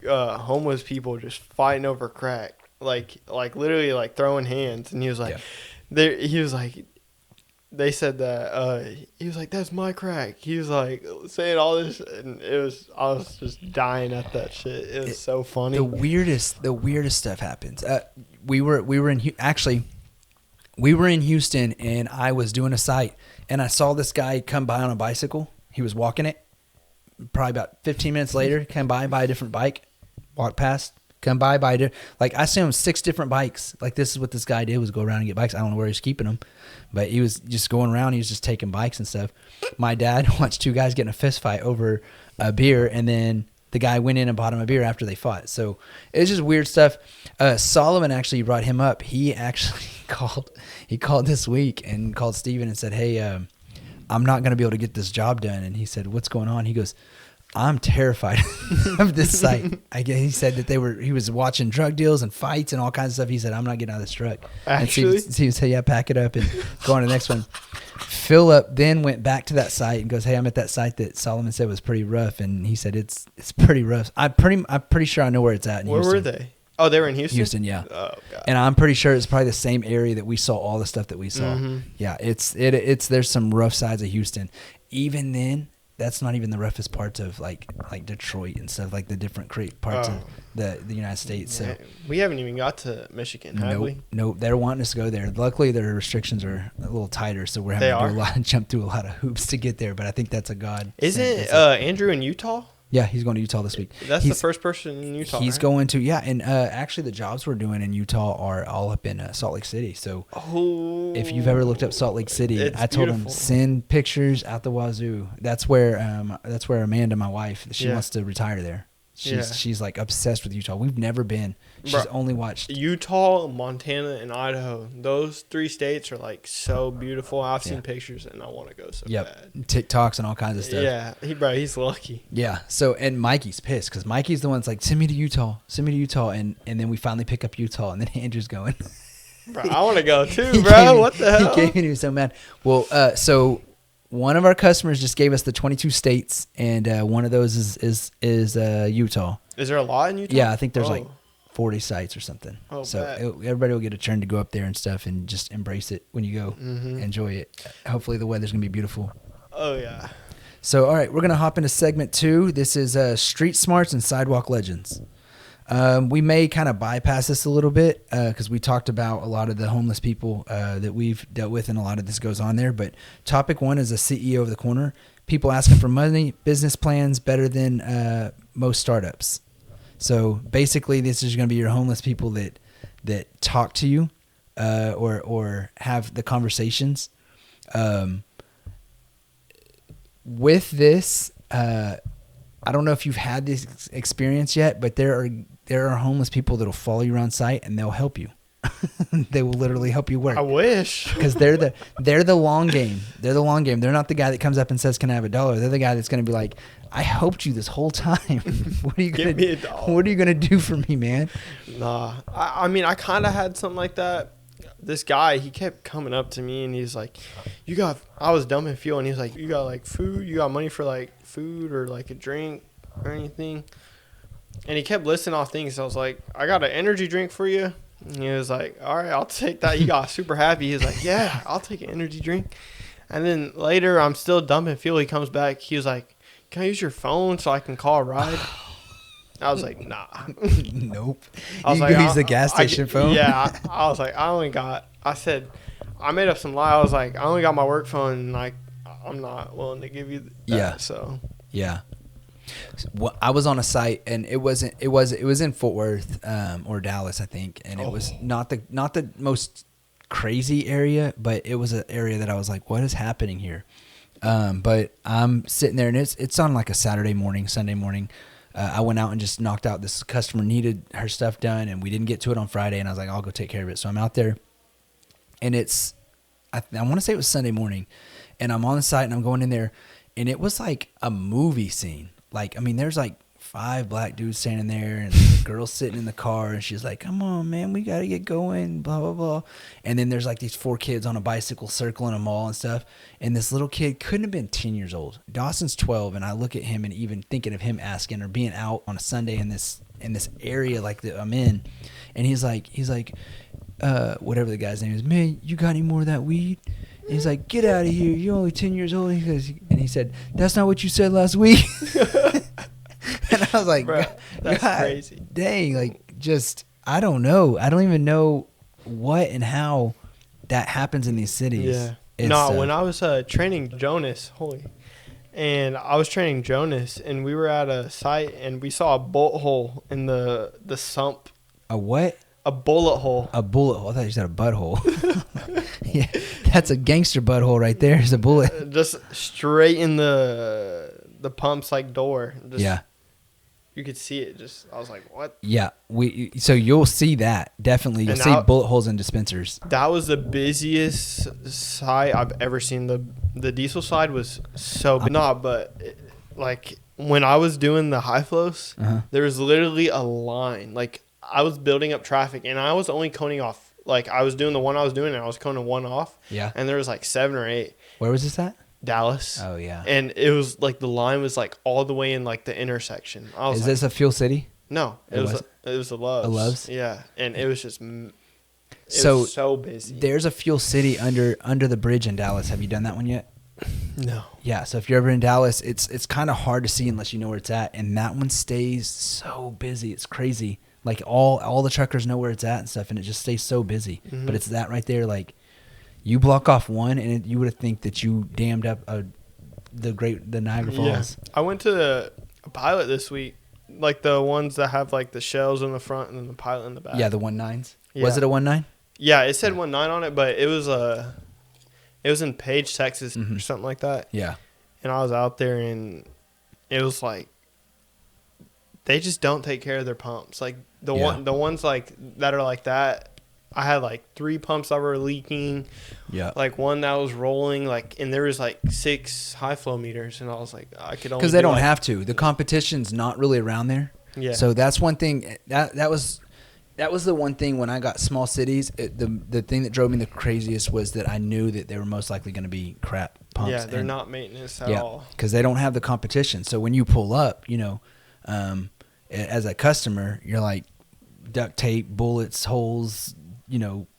homeless people just fighting over crack, like literally like throwing hands. And he was like, they said that he was like, that's my crack. He was like saying all this, and I was just dying at that shit. It was so funny. The weirdest stuff happens. We were in Houston, and I was doing a site, and I saw this guy come by on a bicycle. He was walking it. Probably about 15 minutes later, come by a different bike, walk past, come by like I saw him 6 different bikes. Like this is what this guy did, was go around and get bikes. I don't know where he's keeping them, but he was just going around. He was just taking bikes and stuff. My dad watched 2 guys get in a fist fight over a beer, and then the guy went in and bought him a beer after they fought. So it's just weird stuff. Solomon actually brought him up. He actually called this week and called Steven and said, hey, I'm not going to be able to get this job done. And he said, what's going on? He goes, I'm terrified of this site. He said that he was watching drug deals and fights and all kinds of stuff. He said, I'm not getting out of this truck. Actually? And Steve said, yeah, pack it up and go on to the next one. Philip then went back to that site and goes, hey, I'm at that site that Solomon said was pretty rough. And he said, it's pretty rough. I'm pretty sure I know where it's at in Where Houston. were they? Oh, they were in Houston? Houston, yeah. Oh, God. And I'm pretty sure it's probably the same area that we saw all the stuff that we saw. Mm-hmm. Yeah, it's there's some rough sides of Houston. Even then, that's not even the roughest parts of like Detroit and stuff, like the different parts of the United States. Yeah. So we haven't even got to Michigan, have we? Nope. They're wanting us to go there. Luckily, their restrictions are a little tighter, so we're having to jump through a lot of hoops to get there. But I think that's a God. Isn't Andrew in Utah? Yeah, he's going to Utah this week. That's the first person in Utah. He's right? going to, yeah. And actually, the jobs we're doing in Utah are all up in Salt Lake City. So if you've ever looked up Salt Lake City, I told him, send pictures out the wazoo. That's where Amanda, my wife, she wants to retire there. She's like obsessed with Utah. We've never been. She's only watched Utah, Montana, and Idaho. Those 3 states are like so beautiful. I've seen pictures and I want to go so bad. TikToks and all kinds of stuff. Yeah, he's lucky. Yeah. So and Mikey's pissed because Mikey's the one that's like, send me to Utah, and then we finally pick up Utah, and then Andrew's going. Bro, I want to go too, bro. What the hell? He was so mad. Well, so one of our customers just gave us the 22 states, and one of those is Utah. Is there a lot in Utah? Yeah, I think there's like 40 sites or something. Oh, so everybody will get a turn to go up there and stuff and just embrace it when you go. Mm-hmm. Enjoy it. Hopefully the weather's going to be beautiful. Oh, yeah. So, all right, we're going to hop into segment 2. This is Street Smarts and Sidewalk Legends. We may kind of bypass this a little bit because we talked about a lot of the homeless people that we've dealt with, and a lot of this goes on there. But topic 1 is a CEO of the corner. People asking for money, business plans better than most startups. So basically, this is going to be your homeless people that talk to you or have the conversations. With this, I don't know if you've had this experience yet, but there are homeless people that'll follow you around site and they'll help you. They will literally help you work. I wish. Because they're the long game. They're the long game. They're not the guy that comes up and says, "Can I have $1?" They're the guy that's going to be like, "I helped you this whole time. What are you going to do? What are you going to do for me, man?" Nah. I mean, I kind of had something like that. This guy, he kept coming up to me and he's like, I was dumping fuel and he's like, "You got like food? You got money for like food or like a drink or anything?" And he kept listing off things. So I was like, "I got an energy drink for you." And he was like, "All right, I'll take that." He got super happy. He was like, "Yeah, I'll take an energy drink." And then later, I'm still dumping fuel. He comes back. He was like, "Can I use your phone so I can call a ride?" I was like, "Nah." Nope. I was you like, use the gas station phone? Yeah. I was like, I said, I made up some lie. I was like, "I only got my work phone, and like, I'm not willing to give you that." Yeah. So. Yeah. Well, I was on a site and it was in Fort Worth or Dallas, I think, and it was not the most crazy area, but it was an area that I was like, what is happening here? But I'm sitting there and it's on like a Sunday morning. I went out and just knocked out. This customer needed her stuff done and we didn't get to it on Friday, and I was like, I'll go take care of it. So I'm out there and I want to say it was Sunday morning, and I'm on the site and I'm going in there, and it was like a movie scene. Like, I mean, there's like 5 black dudes standing there and the girl sitting in the car, and she's like, "Come on, man, we got to get going, blah, blah, blah." And then there's like these 4 kids on a bicycle circling a mall and stuff. And this little kid couldn't have been 10 years old. Dawson's 12. And I look at him and even thinking of him asking or being out on a Sunday in this area like that I'm in. And he's like, whatever the guy's name is, "Man, you got any more of that weed?" And he's like, "Get out of here. You're only 10 years old." And he said, "That's not what you said last week." And I was like, Bro, that's God crazy. Dang, like, just, I don't know. I don't even know what and how that happens in these cities. Yeah. When I was training Jonas, and I was training Jonas, and we were at a site, and we saw a bolt hole in the sump. A what? A bullet hole. A bullet hole. I thought you said a butthole. Yeah, that's a gangster butthole right there. Is a bullet. Just straight in the pump's like door. Just, yeah. You could see it. Just, I was like, what? Yeah. So you'll see that. Definitely. You'll see bullet holes in dispensers. That was the busiest site I've ever seen. The diesel side was so big. Like when I was doing the high flows, there was literally a line. Like, I was building up traffic, and I was only coning off. Like, I was doing the one I was doing, and I was coning one off. Yeah. And there was like 7 or 8. Where was this at? Dallas. Oh, yeah. And it was like the line was like all the way in like the intersection. Is this a Fuel City? No, it was a Love's. A Love's? Yeah, and it was just was so busy. There's a Fuel City under the bridge in Dallas. Have you done that one yet? No. Yeah, so if you're ever in Dallas, it's kind of hard to see unless you know where it's at, and that one stays so busy. It's crazy. Like all the truckers know where it's at and stuff, and it just stays so busy. Mm-hmm. But it's that right there. Like, you block off one, and you would think that you dammed up the Niagara Falls. Yeah. I went to a pilot this week, like the ones that have like the shells in the front and then the pilot in the back. Yeah, the 19s. Yeah. Was it a 19? Yeah, it said 19 on it, but it was in Page, Texas, or something like that. Yeah. And I was out there, and it was like they just don't take care of their pumps. Like the ones like that are like that. I had like 3 pumps that were leaking. Yeah. Like one that was rolling, like, and there was like 6 high flow meters, and I was like, I could only, because they don't have to. The competition's not really around there. Yeah. So that's one thing. That was the one thing when I got small cities. The thing that drove me the craziest was that I knew that they were most likely going to be crap pumps. Yeah, they're not maintenance at all. Because they don't have the competition. So when you pull up, as a customer, you're like duct tape, bullets, holes,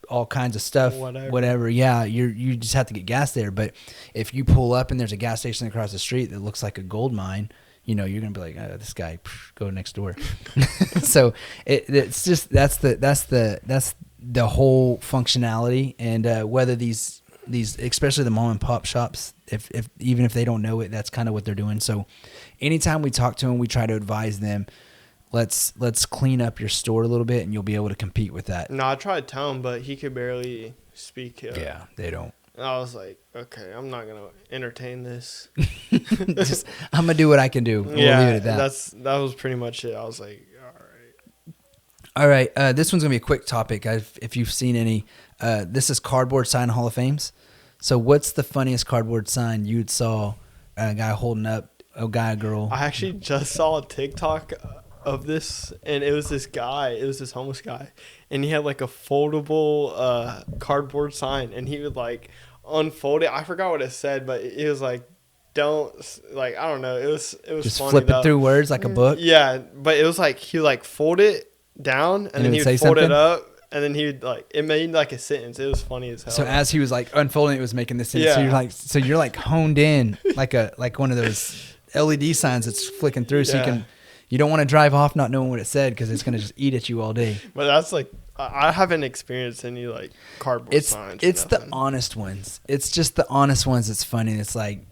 all kinds of stuff, whatever. Yeah, you just have to get gas there. But if you pull up and there's a gas station across the street that looks like a gold mine, you're gonna be like, this guy, go next door. So it's just that's the whole functionality, and whether these especially the mom and pop shops, if even if they don't know it, that's kind of what they're doing. So anytime we talk to them, we try to advise them, let's clean up your store a little bit, and you'll be able to compete with that. No, I tried to tell him, but he could barely speak. Yeah, they don't. I was like, okay, I'm not gonna entertain this. I'm gonna do what I can do. Yeah, we'll leave it at that. That was pretty much it. I was like, all right. This one's gonna be a quick topic. If you've seen any, this is cardboard sign Hall of Fames. So what's the funniest cardboard sign you saw? A guy holding up a guy, a girl. I actually just saw a TikTok of this, and it was this guy. It was this homeless guy, and he had like a foldable cardboard sign, and he would like unfold it. I forgot what it said, but it was like, don't, like, I don't know. It was just funny flip it through words like a book. Yeah, but it was like he would like fold it down, and then he would fold it up, and then he would like, it made like a sentence. It was funny as hell. So as he was like unfolding, it was making this sentence. Yeah. So you're like honed in like one of those LED signs that's flicking through, so you don't want to drive off not knowing what it said, because it's gonna just eat at you all day. But that's like, I haven't experienced any like cardboard signs. It's the honest ones. It's just the honest ones that's funny. It's like,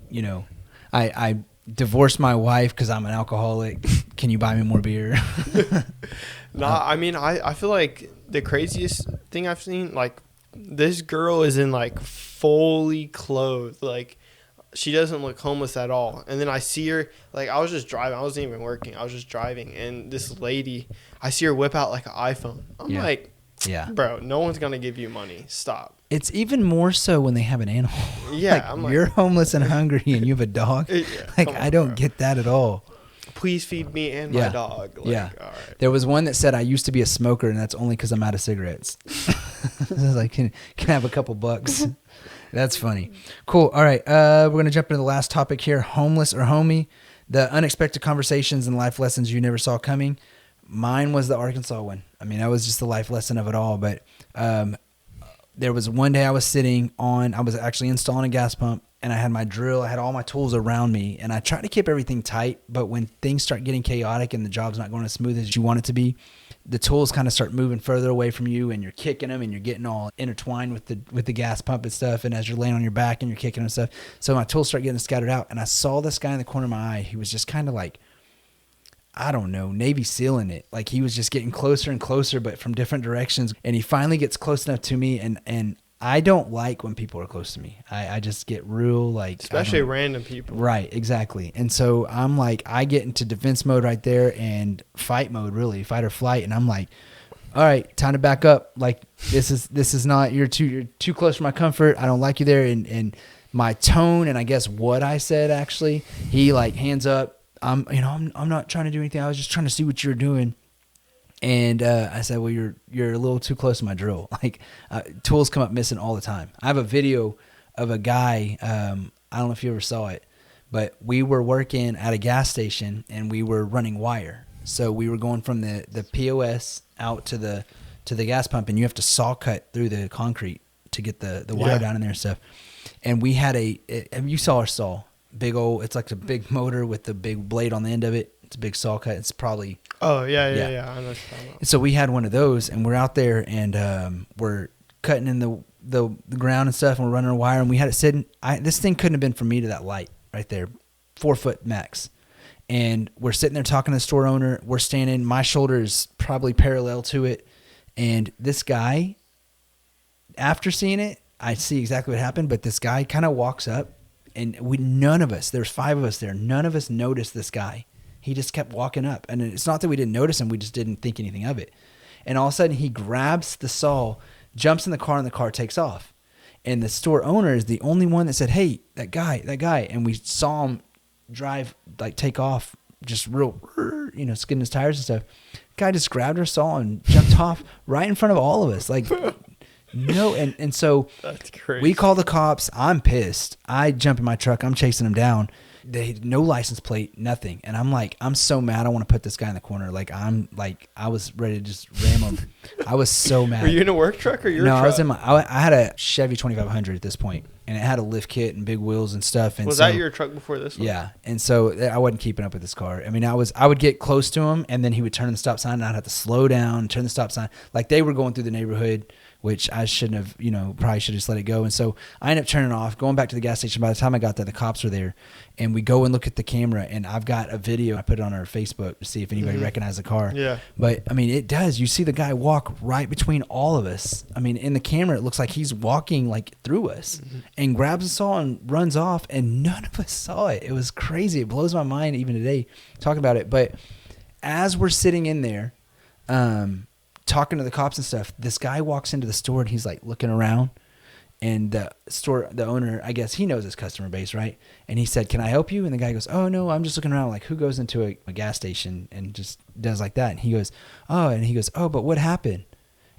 I divorced my wife because I'm an alcoholic. Can you buy me more beer? No, I mean, I feel like the craziest thing I've seen, like, this girl is in like fully clothed, like she doesn't look homeless at all. And then I see her, like, I was just driving. I wasn't even working. I was just driving, and this lady, I see her whip out like an iPhone. I'm like, bro, no one's gonna give you money. Stop. It's even more so when they have an animal. Yeah, like, you're homeless and hungry and you have a dog. Like, I don't get that at all. Please feed me and my dog. Like, all right. There was one that said, I used to be a smoker, and that's only because I'm out of cigarettes. I was like, can I have a couple bucks? That's funny. Cool. All right. We're going to jump into the last topic here. Homeless or homie. The unexpected conversations and life lessons you never saw coming. Mine was the Arkansas one. I mean, that was just the life lesson of it all. But there was one day I was actually installing a gas pump, and I had my drill. I had all my tools around me, and I tried to keep everything tight. But when things start getting chaotic and the job's not going as smooth as you want it to be, the tools kind of start moving further away from you, and you're kicking them, and you're getting all intertwined with the gas pump and stuff. And as you're laying on your back and you're kicking and stuff, so my tools start getting scattered out. And I saw this guy in the corner of my eye. He was just kind of like, I don't know, Navy SEAling it. Like, he was just getting closer and closer, but from different directions. And he finally gets close enough to me, and I don't like when people are close to me. I just get real, like... Especially random people. Right, exactly. And so I'm like, I get into defense mode right there, and fight mode, really, fight or flight. And I'm like, all right, time to back up. Like, this is not, you're too close for my comfort. I don't like you there. And my tone, and I guess what I said, actually, he like hands up. I'm not trying to do anything. I was just trying to see what you're doing. And I said, well, you're a little too close to my drill. Like, tools come up missing all the time. I have a video of a guy, I don't know if you ever saw it, but we were working at a gas station, and we were running wire. So we were going from the POS out to the gas pump, and you have to saw cut through the concrete to get the wire down in there and stuff. And we had you saw our saw. Big old, it's like a big motor with the big blade on the end of it. It's a big saw cut. It's probably... Oh, yeah. I know what you're talking about. So we had one of those, and we're out there, and we're cutting in the ground and stuff, and we're running a wire, and we had it sitting... this thing couldn't have been from me to that light right there. 4 foot max. And we're sitting there talking to the store owner. We're standing. My shoulder is probably parallel to it. And this guy, after seeing it, I see exactly what happened, but this guy kind of walks up. And none of us, there's 5 of us there, none of us noticed this guy. He just kept walking up. And it's not that we didn't notice him, we just didn't think anything of it. And all of a sudden, he grabs the saw, jumps in the car, and the car takes off. And the store owner is the only one that said, hey, that guy. And we saw him drive, like, take off, just real, skidding his tires and stuff. Guy just grabbed our saw and jumped off right in front of all of us. Like... No, and so that's crazy. We call the cops. I'm pissed. I jump in my truck. I'm chasing him down. they no license plate, nothing. And I'm like, I'm so mad. I want to put this guy in the corner. Like I was ready to just ram him. I was so mad. Were you in a work truck or your truck? No, I was in I had a Chevy 2500 at this point, and it had a lift kit and big wheels and stuff. And was that your truck before this one? Yeah. And so I wasn't keeping up with this car. I mean, I would get close to him, and then he would turn the stop sign, and I'd have to slow down, turn the stop sign. Like, they were going through the neighborhood, which I shouldn't have, probably should have just let it go. And so I ended up turning off, going back to the gas station. By the time I got there, the cops were there, and we go and look at the camera, and I've got a video. I put it on our Facebook to see if anybody recognized the car. Yeah. But, I mean, it does. You see the guy walk right between all of us. I mean, in the camera, it looks like he's walking, like, through us and grabs us all and runs off, and none of us saw it. It was crazy. It blows my mind even today talking about it. But as we're sitting in there, talking to the cops and stuff, this guy walks into the store, and he's like looking around, and the owner, I guess he knows his customer base, right? And he said, "Can I help you?" And the guy goes, "Oh no, I'm just looking around." Like, who goes into a gas station and just does like that? And he goes, "Oh, but what happened?"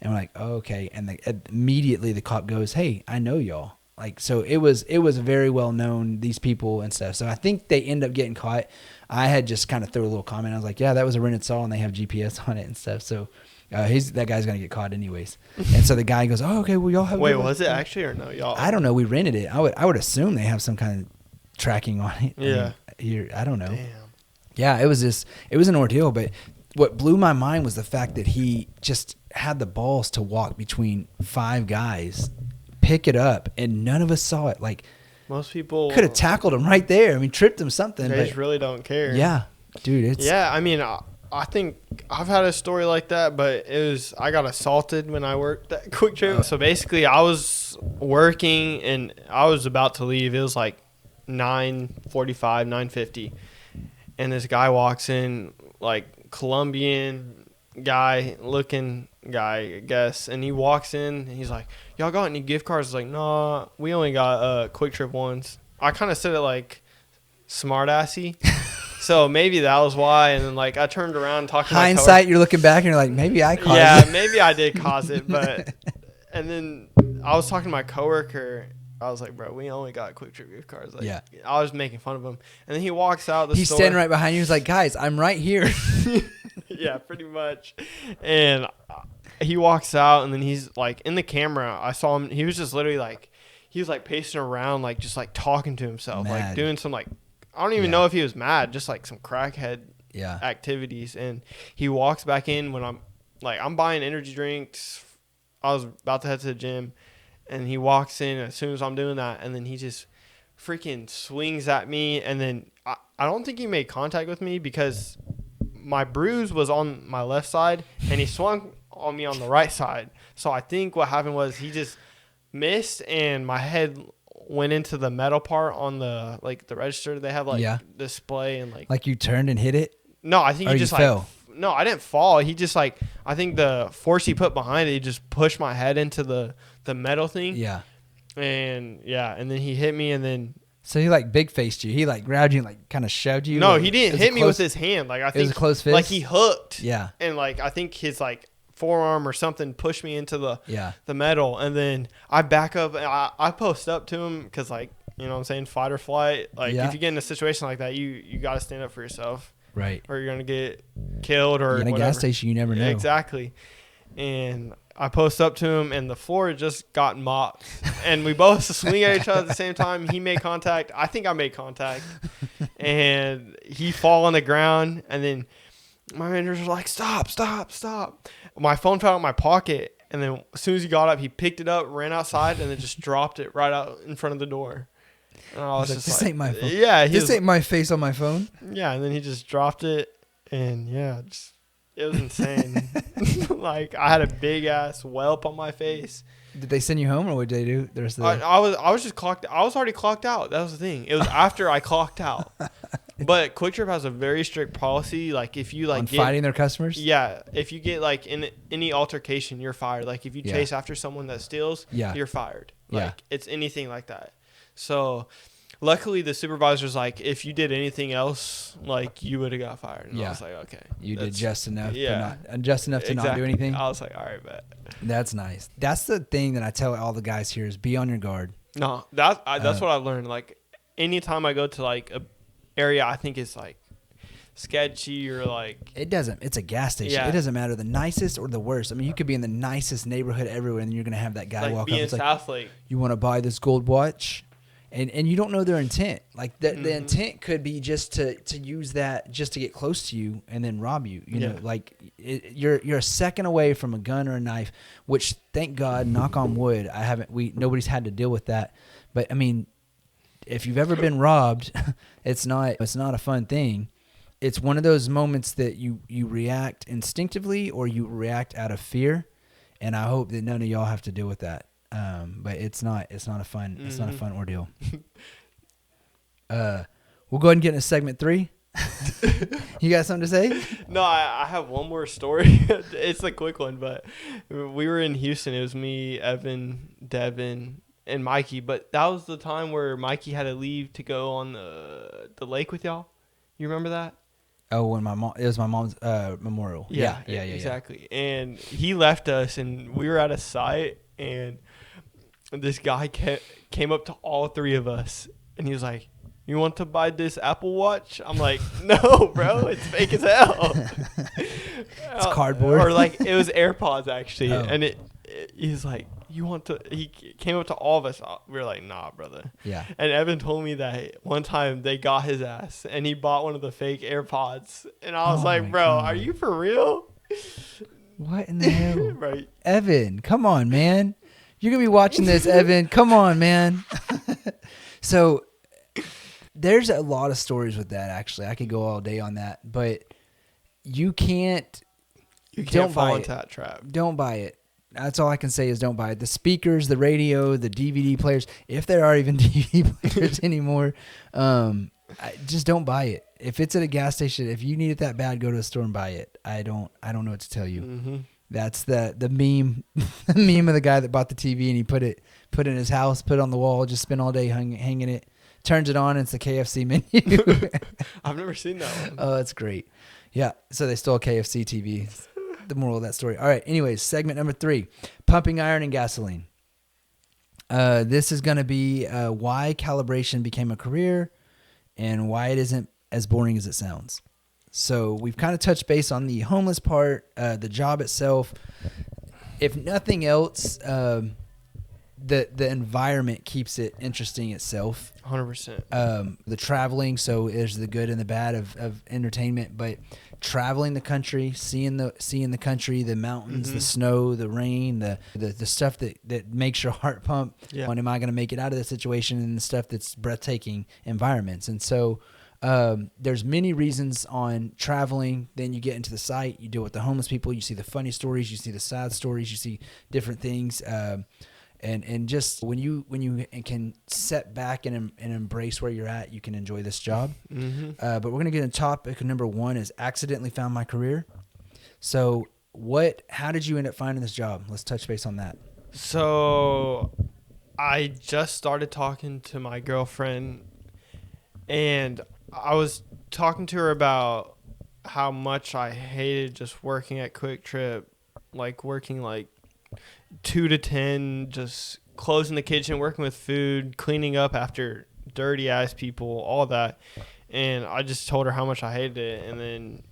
And we're like, "Oh, okay." And immediately the cop goes, "Hey, I know y'all." Like, so it was very well known, these people and stuff. So I think they end up getting caught. I had just kind of threw a little comment. I was like, "Yeah, that was a rented saw, and they have GPS on it and stuff." So that guy's gonna get caught anyways. And so the guy goes, "Oh, okay, well, y'all have." Wait, was it actually or no, y'all? I don't know. We rented it. I would assume they have some kind of tracking on it. Yeah. I don't know. Damn. Yeah, it was an ordeal. But what blew my mind was the fact that he just had the balls to walk between 5 guys, pick it up, and none of us saw it. Like, most people could have tackled him right there. I mean, tripped him something. They just really don't care. Yeah, dude. I mean, I think I've had a story like that, but I got assaulted when I worked at Quick Trip. So basically, I was working and I was about to leave. It was like 9:45, 9:50, and this guy walks in, like Colombian looking guy, I guess, and he walks in and he's like, "Y'all got any gift cards?" I was like, "Nah, we only got Quick Trip ones." I kind of said it like smart-assy. So maybe that was why. And then, like, I turned around and talked to my coworker. Hindsight, you're looking back and you're like, maybe I caused it. Yeah, maybe I did cause it. But and then I was talking to my coworker. I was like, "Bro, we only got Quick Trip gift cards." Like, yeah. I was making fun of him. And then he walks out the store. He's standing right behind you. He's like, "Guys, I'm right here." Yeah, pretty much. And he walks out, and then he's like, in the camera, I saw him. He was just literally like, he was like pacing around, like just like talking to himself, Mad. like doing some like, I don't even know if he was mad, just like some crackhead activities. And he walks back in when I'm buying energy drinks. I was about to head to the gym, and he walks in as soon as I'm doing that, and then he just freaking swings at me. And then I don't think he made contact with me because my bruise was on my left side, and he swung on me on the right side. So I think what happened was he just missed, and my head went into the metal part on the register. They have display and like you turned and hit it. No, I think he just fell. No, I didn't fall. He just I think the force he put behind it, he just pushed my head into the metal thing. Yeah. And then he hit me, and then. So he like big faced you. He like grabbed you and like kind of shoved you. No, like, he didn't hit me with his hand. Like I think it was a close fist. Like he hooked. Yeah. And like I think his like forearm or something pushed me into the metal, and then I back up and I post up to him because like, you know what I'm saying, fight or flight. Like if you get in a situation like that, you got to stand up for yourself. Right. Or you're gonna get killed or in a whatever. Gas station, you never know. Exactly. And I post up to him, and the floor just got mopped. And we both swing at each other at the same time. He made contact. I think I made contact. And he fall on the ground. And then my managers were like, stop. My phone fell out of my pocket. And then as soon as he got up, he picked it up, ran outside, and then just dropped it right out in front of the door. And I was just this ain't my phone. Yeah. This ain't my face on my phone. Yeah. And then he just dropped it. And yeah, it was insane. Like I had a big ass whelp on my face. Did they send you home, or what did they do? The rest of the I was just clocked. I was already clocked out. That was the thing. It was after I clocked out. But Quick Trip has a very strict policy. Like if you like fighting their customers. Yeah, if you get like in any altercation, you're fired. Like if you chase after someone that steals, you're fired. Like it's anything like that. So. Luckily, the supervisor's like, if you did anything else, like, you would have got fired. And I was like, okay. You did just enough to not do anything? I was like, all right, bet. That's nice. That's the thing that I tell all the guys here is be on your guard. No, that's what I learned. Like, anytime I go to, like, area I think is like sketchy or like It doesn't. It's a gas station. Yeah. It doesn't matter the nicest or the worst. I mean, you could be in the nicest neighborhood everywhere, and you're gonna have that guy like walk up. being It's like, South Lake. you want to buy this gold watch, and you don't know their intent. Like the Mhm. intent could be just to use that just to get close to you and then rob you. You know, Yeah. like you're a second away from a gun or a knife. Which, thank God, knock on wood, nobody's had to deal with that. But I mean, if you've ever been robbed, it's not a fun thing. It's one of those moments that you react instinctively or you react out of fear, and I hope that none of y'all have to deal with that. But it's not a fun ordeal. We'll go ahead and get into segment 3. You got something to say? No, I have one more story. It's a quick one, but we were in Houston. It was me, Evan, Devin, and Mikey. But that was the time where Mikey had to leave to go on the lake with y'all. You remember that? Oh, when it was my mom's memorial. Yeah, exactly. And he left us, and we were at a site, and this guy came up to all 3 of us, and he was like, "You want to buy this Apple Watch?" I'm like, "No, bro, it's fake as hell." It's cardboard. Or like it was AirPods actually, Oh. and he's like, "You want to?" He came up to all of us. We were like, "Nah, brother." Yeah. And Evan told me that one time they got his ass, and he bought one of the fake AirPods, and I was Oh my like, "Bro, God. are you for real?" What in the hell? Right. Evan, come on, man. You're going to be watching this, Evan. Come on, man. So there's a lot of stories with that, actually. I could go all day on that. But you can't Don't fall into that trap. Don't buy it. That's all I can say is don't buy it. The speakers, the radio, the DVD players, if there are even DVD players anymore, just don't buy it. If it's at a gas station, if you need it that bad, go to a store and buy it. I don't know what to tell you. Mm-hmm. That's the meme, the meme of the guy that bought the TV and he put it in his house, put it on the wall, just spent all day hanging it, turns it on, and it's the KFC menu. I've never seen that one. Oh, that's great. Yeah, so they stole KFC TV. The moral of that story. All right, anyways, segment number 3, pumping iron and gasoline. This is going to be why calibration became a career and why it isn't as boring as it sounds. So we've kind of touched base on the homeless part, the job itself. If nothing else, the environment keeps it interesting itself. 100%. The traveling, so there's the good and the bad of entertainment, but traveling the country, seeing the country, the mountains, the snow, the rain, the stuff that makes your heart pump. Yeah. When am I going to make it out of this situation, and the stuff that's breathtaking environments. And so there's many reasons on traveling. Then you get into the site, you deal with the homeless people, you see the funny stories, you see the sad stories, you see different things. And just when you can set back and embrace where you're at, you can enjoy this job. Mm-hmm. But we're going to get into topic number 1 is accidentally found my career. So how did you end up finding this job? Let's touch base on that. So I just started talking to my girlfriend, and I was talking to her about how much I hated just working at Quick Trip, like working like 2 to 10, just closing the kitchen, working with food, cleaning up after dirty ass people, all that. And I just told her how much I hated it. And then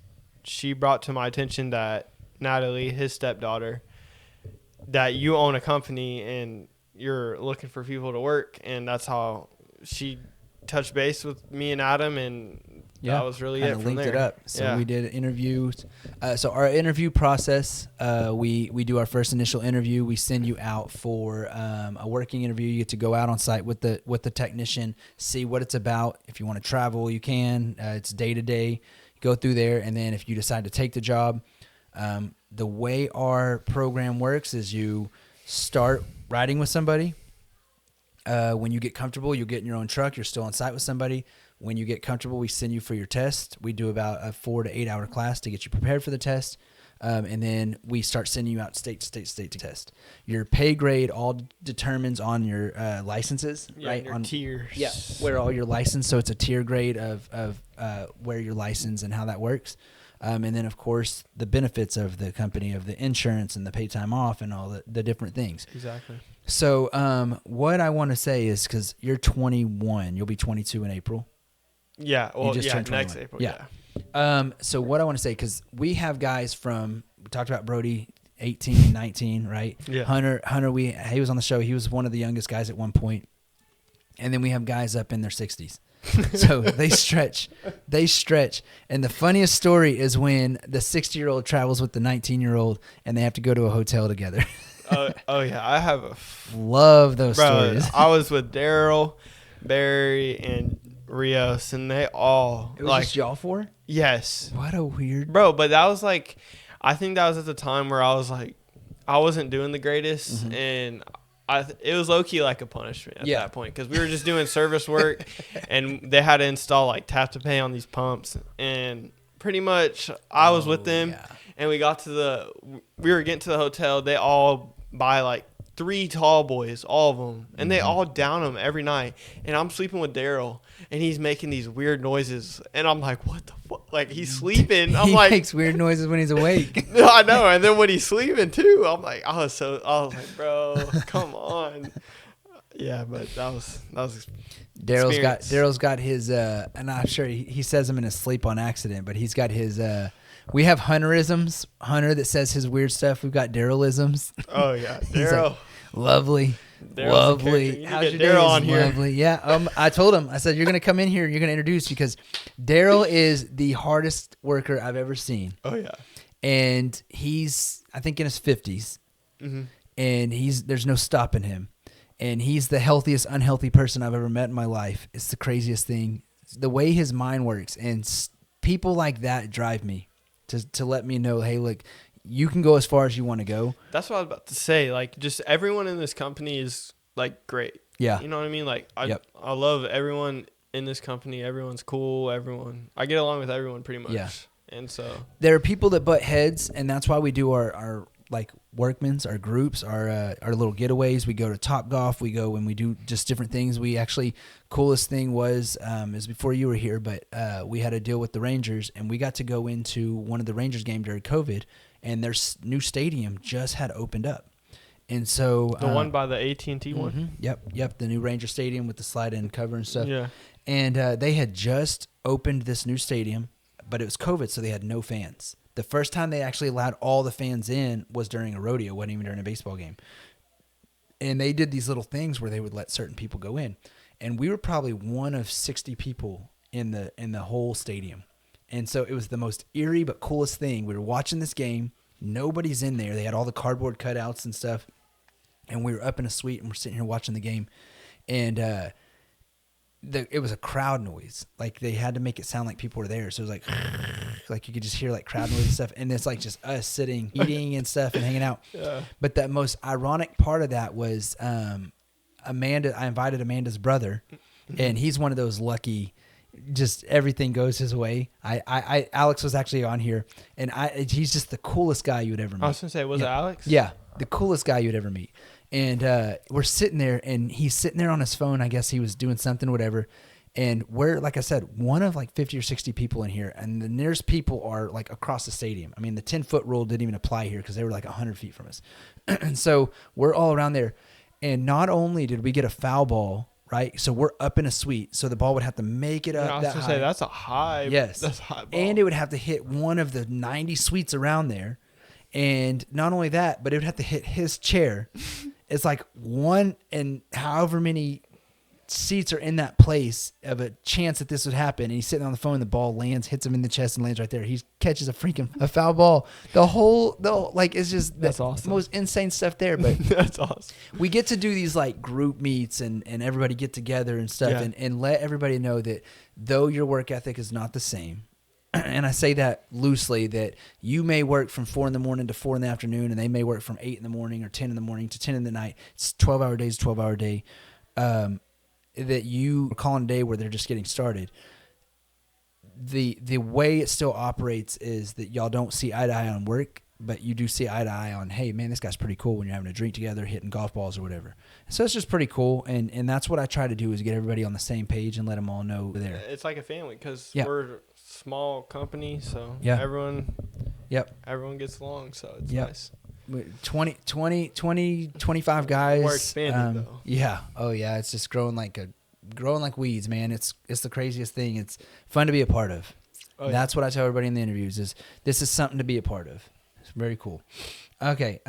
she brought to my attention that Natalie, his stepdaughter, that you own a company and you're looking for people to work. And that's how she touched base with me and Adam, and that was really it from linked there. it up. So we did interviews. So our interview process, we do our first initial interview. We send you out for a working interview. You get to go out on site with the technician, see what it's about. If you want to travel, you can. It's day to day. Go through there, and then if you decide to take the job, the way our program works is you start riding with somebody. When you get comfortable, you'll get in your own truck. You're still on site with somebody. When you get comfortable, we send you for your test. We do about a 4 to 8 hour class to get you prepared for the test. And then we start sending you out state to test. Your pay grade all determines on your licenses, right? Your on tiers. Yeah, where all your license. So it's a tier grade of where you're licensed and how that works. And then, of course, the benefits of the company, of the insurance and the pay time off and all the different things. Exactly. So what I want to say is, because you're 21, you'll be 22 in April. Yeah. Well, just yeah. turned Next 21. April. Yeah. Yeah. So what I want to say, because we have guys from, we talked about Brody, 18, 19, right? Yeah. Hunter, he was on the show. He was one of the youngest guys at one point. And then we have guys up in their 60s. So they stretch. And the funniest story is when the 60-year-old travels with the 19-year-old and they have to go to a hotel together. Oh yeah, I have Love those stories. I was with Daryl, Barry, and Rios, and they all It was just y'all four? Yes. What a weird. Bro, but that was like, I think that was at the time where I was like, I wasn't doing the greatest, and it was low key like a punishment at that point, because we were just doing service work, and they had to install like tap to pay on these pumps, and pretty much I was with them, and we were getting to the hotel. They all buy like 3 tall boys, all of them, and they all down them every night. And I'm sleeping with Daryl, and he's making these weird noises, and I'm like, what the fuck? Like, he's sleeping. I'm he like, makes weird noises when he's awake. I know. And then when he's sleeping too, I'm like, I was like, bro, come on. Yeah, but that was Daryl's got his and I'm sure he says them in his sleep on accident, but he's got his we have Hunterisms. Hunter that says his weird stuff. We've got Darylisms. Oh yeah, Daryl. Like, lovely. Daryl's lovely. How's your day? Daryl on here. Lovely. Yeah. I told him. I said, you're gonna come in here. You're gonna introduce, because Daryl is the hardest worker I've ever seen. Oh yeah. And he's, I think, in his 50s, and there's no stopping him. And he's the healthiest unhealthy person I've ever met in my life. It's the craziest thing, the way his mind works, and people like that drive me to let me know, hey, look, you can go as far as you want to go. That's what I was about to say. Like, just everyone in this company is like great. Yeah. You know what I mean? Like, I love everyone in this company. Everyone's cool. I get along with everyone pretty much. Yeah. And so there are people that butt heads, and that's why we do our like workmans, our groups, our little getaways. We go to Topgolf. We go and we do just different things. We actually, coolest thing was is before you were here, but we had a deal with the Rangers, and we got to go into one of the Rangers game during COVID, and their new stadium just had opened up. And so the one by the AT&T one? Yep, the new Ranger Stadium with the slide-in cover and stuff. Yeah. And they had just opened this new stadium, but it was COVID, so they had no fans. The first time they actually allowed all the fans in was during a rodeo, wasn't even during a baseball game. And they did these little things where they would let certain people go in. And we were probably one of 60 people in the whole stadium. And so it was the most eerie but coolest thing. We were watching this game. Nobody's in there. They had all the cardboard cutouts and stuff. And we were up in a suite, and we're sitting here watching the game. And it was a crowd noise. Like, they had to make it sound like people were there. So it was like you could just hear like crowd noise and stuff. And it's like just us sitting, eating and stuff and hanging out. Yeah. But the most ironic part of that was Amanda. I invited Amanda's brother, and he's one of those lucky, just everything goes his way. Alex was actually on here, and he's just the coolest guy you would ever meet. I was going to say, was it Alex? Yeah, the coolest guy you'd ever meet. And we're sitting there, and he's sitting there on his phone. I guess he was doing something, whatever. And we're, like I said, one of like 50 or 60 people in here. And the nearest people are like across the stadium. I mean, the 10-foot rule didn't even apply here because they were like 100 feet from us. And so we're all around there. And not only did we get a foul ball, right? So we're up in a suite. So the ball would have to make it up. I was going to say, that's a high. Yes. That's a high ball. And it would have to hit one of the 90 suites around there. And not only that, but it would have to hit his chair. It's like one and however many seats are in that place of a chance that this would happen. And he's sitting on the phone, the ball lands, hits him in the chest, and lands right there. He catches a foul ball. It's just that's awesome. Most insane stuff there. But that's awesome. We get to do these like group meets and everybody get together and stuff, and let everybody know that though your work ethic is not the same. And I say that loosely, that you may work from 4 a.m. to 4 p.m, and they may work from 8 a.m. or 10 a.m. to 10 p.m. It's 12-hour days, 12-hour day. That you are calling a day where they're just getting started. The way it still operates is that y'all don't see eye to eye on work, but you do see eye to eye on, hey, man, this guy's pretty cool when you're having a drink together, hitting golf balls or whatever. So it's just pretty cool, and that's what I try to do is get everybody on the same page and let them all know they're there. It's like a family because we're a small company, so everyone gets along, so it's nice. 20, 25 guys. More expanded, though. Yeah. Oh, yeah. It's just growing like a growing like weeds, man. It's the craziest thing. It's fun to be a part of. Oh, That's what I tell everybody in the interviews is this is something to be a part of. It's very cool. Okay.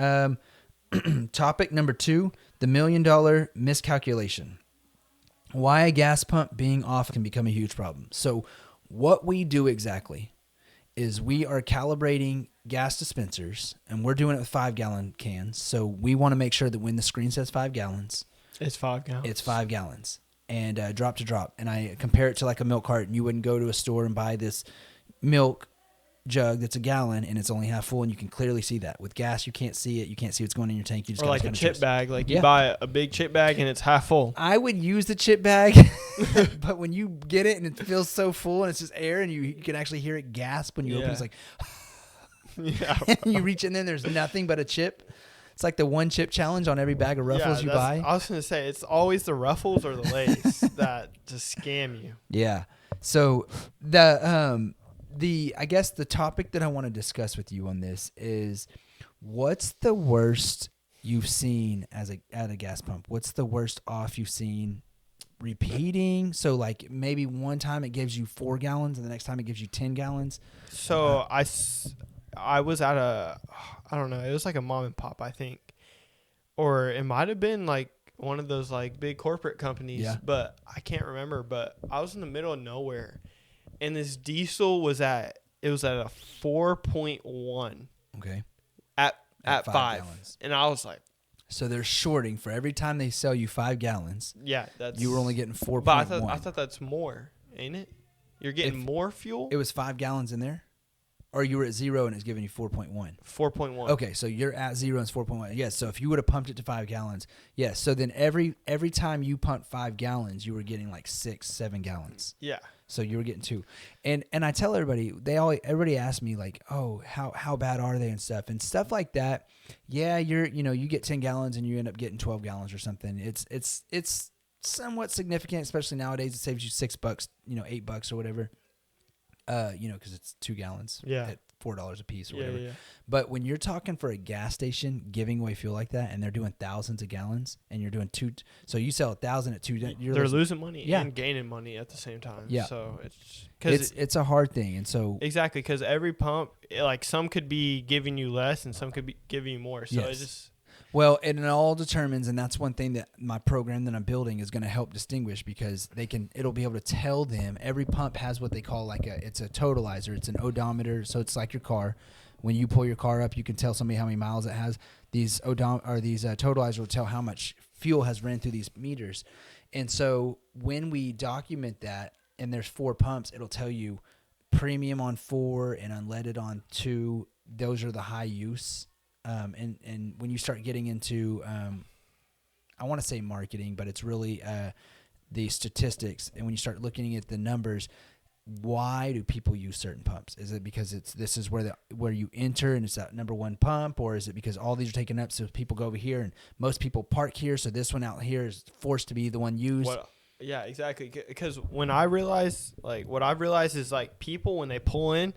Topic number 2, the $1 million miscalculation. Why a gas pump being off can become a huge problem. So what we do exactly is we are calibrating gas dispensers, and we're doing it with 5-gallon cans. So we want to make sure that when the screen says 5 gallons, it's 5 gallons. It's 5 gallons, and drop to drop. And I compare it to like a milk carton. You wouldn't go to a store and buy this milk jug that's a gallon and it's only half full, and you can clearly see that. With gas, you can't see it. You can't see what's going in your tank. You just or like a chip bag. Like you buy a big chip bag and it's half full. I would use the chip bag, but when you get it and it feels so full and it's just air and you can actually hear it gasp when you open it, it's like, yeah. and you reach in there and there's nothing but a chip. It's like the 1 chip challenge on every bag of Ruffles you buy. I was going to say, it's always the Ruffles or the Lay's that just scam you. Yeah. So I guess the topic that I want to discuss with you on this is, what's the worst you've seen at a gas pump? What's the worst off you've seen repeating? So like maybe one time it gives you 4 gallons and the next time it gives you 10 gallons. So I was at I don't know, it was like a mom and pop, I think, or it might have been like one of those like big corporate companies, but I can't remember. But I was in the middle of nowhere, and this diesel was at a 4.1. Okay. At 5 gallons. And I was like, so they're shorting for every time they sell you 5 gallons. Yeah, that's. You were only getting 4.1. But I thought that's more, ain't it? You're getting more fuel. It was 5 gallons in there, or you were at 0 and it's giving you 4.1. 4.1. Okay, so you're at 0 and it's 4.1. Yes. So if you would have pumped it to 5 gallons, yes. So then every time you pumped 5 gallons, you were getting like 6-7 gallons. Yeah. So you were getting 2, and I tell everybody, everybody asks me like, oh, how bad are they and stuff like that. Yeah, you get 10 gallons and you end up getting 12 gallons or something. It's somewhat significant, especially nowadays. It saves you $6, $8 or whatever. Because it's 2 gallons at $4 a piece or whatever. Yeah. But when you're talking for a gas station giving away fuel like that, and they're doing thousands of gallons, and you're doing 2, so you sell 1,000 at 2. They're losing money and gaining money at the same time. Yeah. So it's a hard thing, and so exactly, because every pump, like some could be giving you less, and some could be giving you more. So it's just. Well, and it all determines, and that's one thing that my program that I'm building is going to help distinguish, because it'll be able to tell them every pump has what they call it's a totalizer. It's an odometer, so it's like your car. When you pull your car up, you can tell somebody how many miles it has. These totalizers will tell how much fuel has ran through these meters, and so when we document that, and there's 4 pumps, it'll tell you premium on 4 and unleaded on 2. Those are the high use. And when you start getting into, I want to say marketing, but it's really the statistics. And when you start looking at the numbers, why do people use certain pumps? Is it because this is where you enter and it's that number 1 pump, or is it because all these are taken up, so people go over here and most people park here, so this one out here is forced to be the one used? Yeah, exactly. Because what I've realized is like people, when they pull in,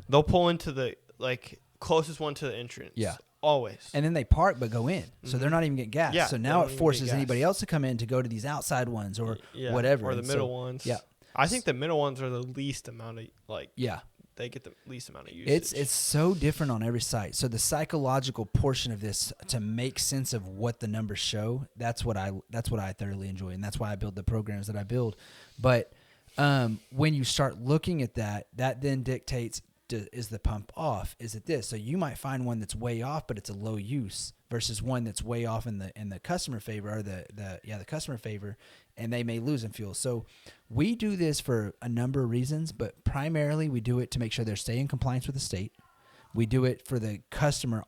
they'll pull into the like closest one to the entrance. Yeah. Always. And then they park but go in. So they're not even getting gas. Yeah, so now it forces anybody else to come in to go to these outside ones or whatever. Or the middle ones. Yeah. I think the middle ones are the least amount of they get the least amount of usage. It's so different on every site. So the psychological portion of this, to make sense of what the numbers show, that's what I thoroughly enjoy, and that's why I build the programs that I build. But when you start looking at that then dictates, is the pump off? Is it this? So you might find one that's way off, but it's a low use, versus one that's way off in the customer favor, or the customer favor, and they may lose in fuel. So we do this for a number of reasons, but primarily we do it to make sure they're staying in compliance with the state. We do it for the customer,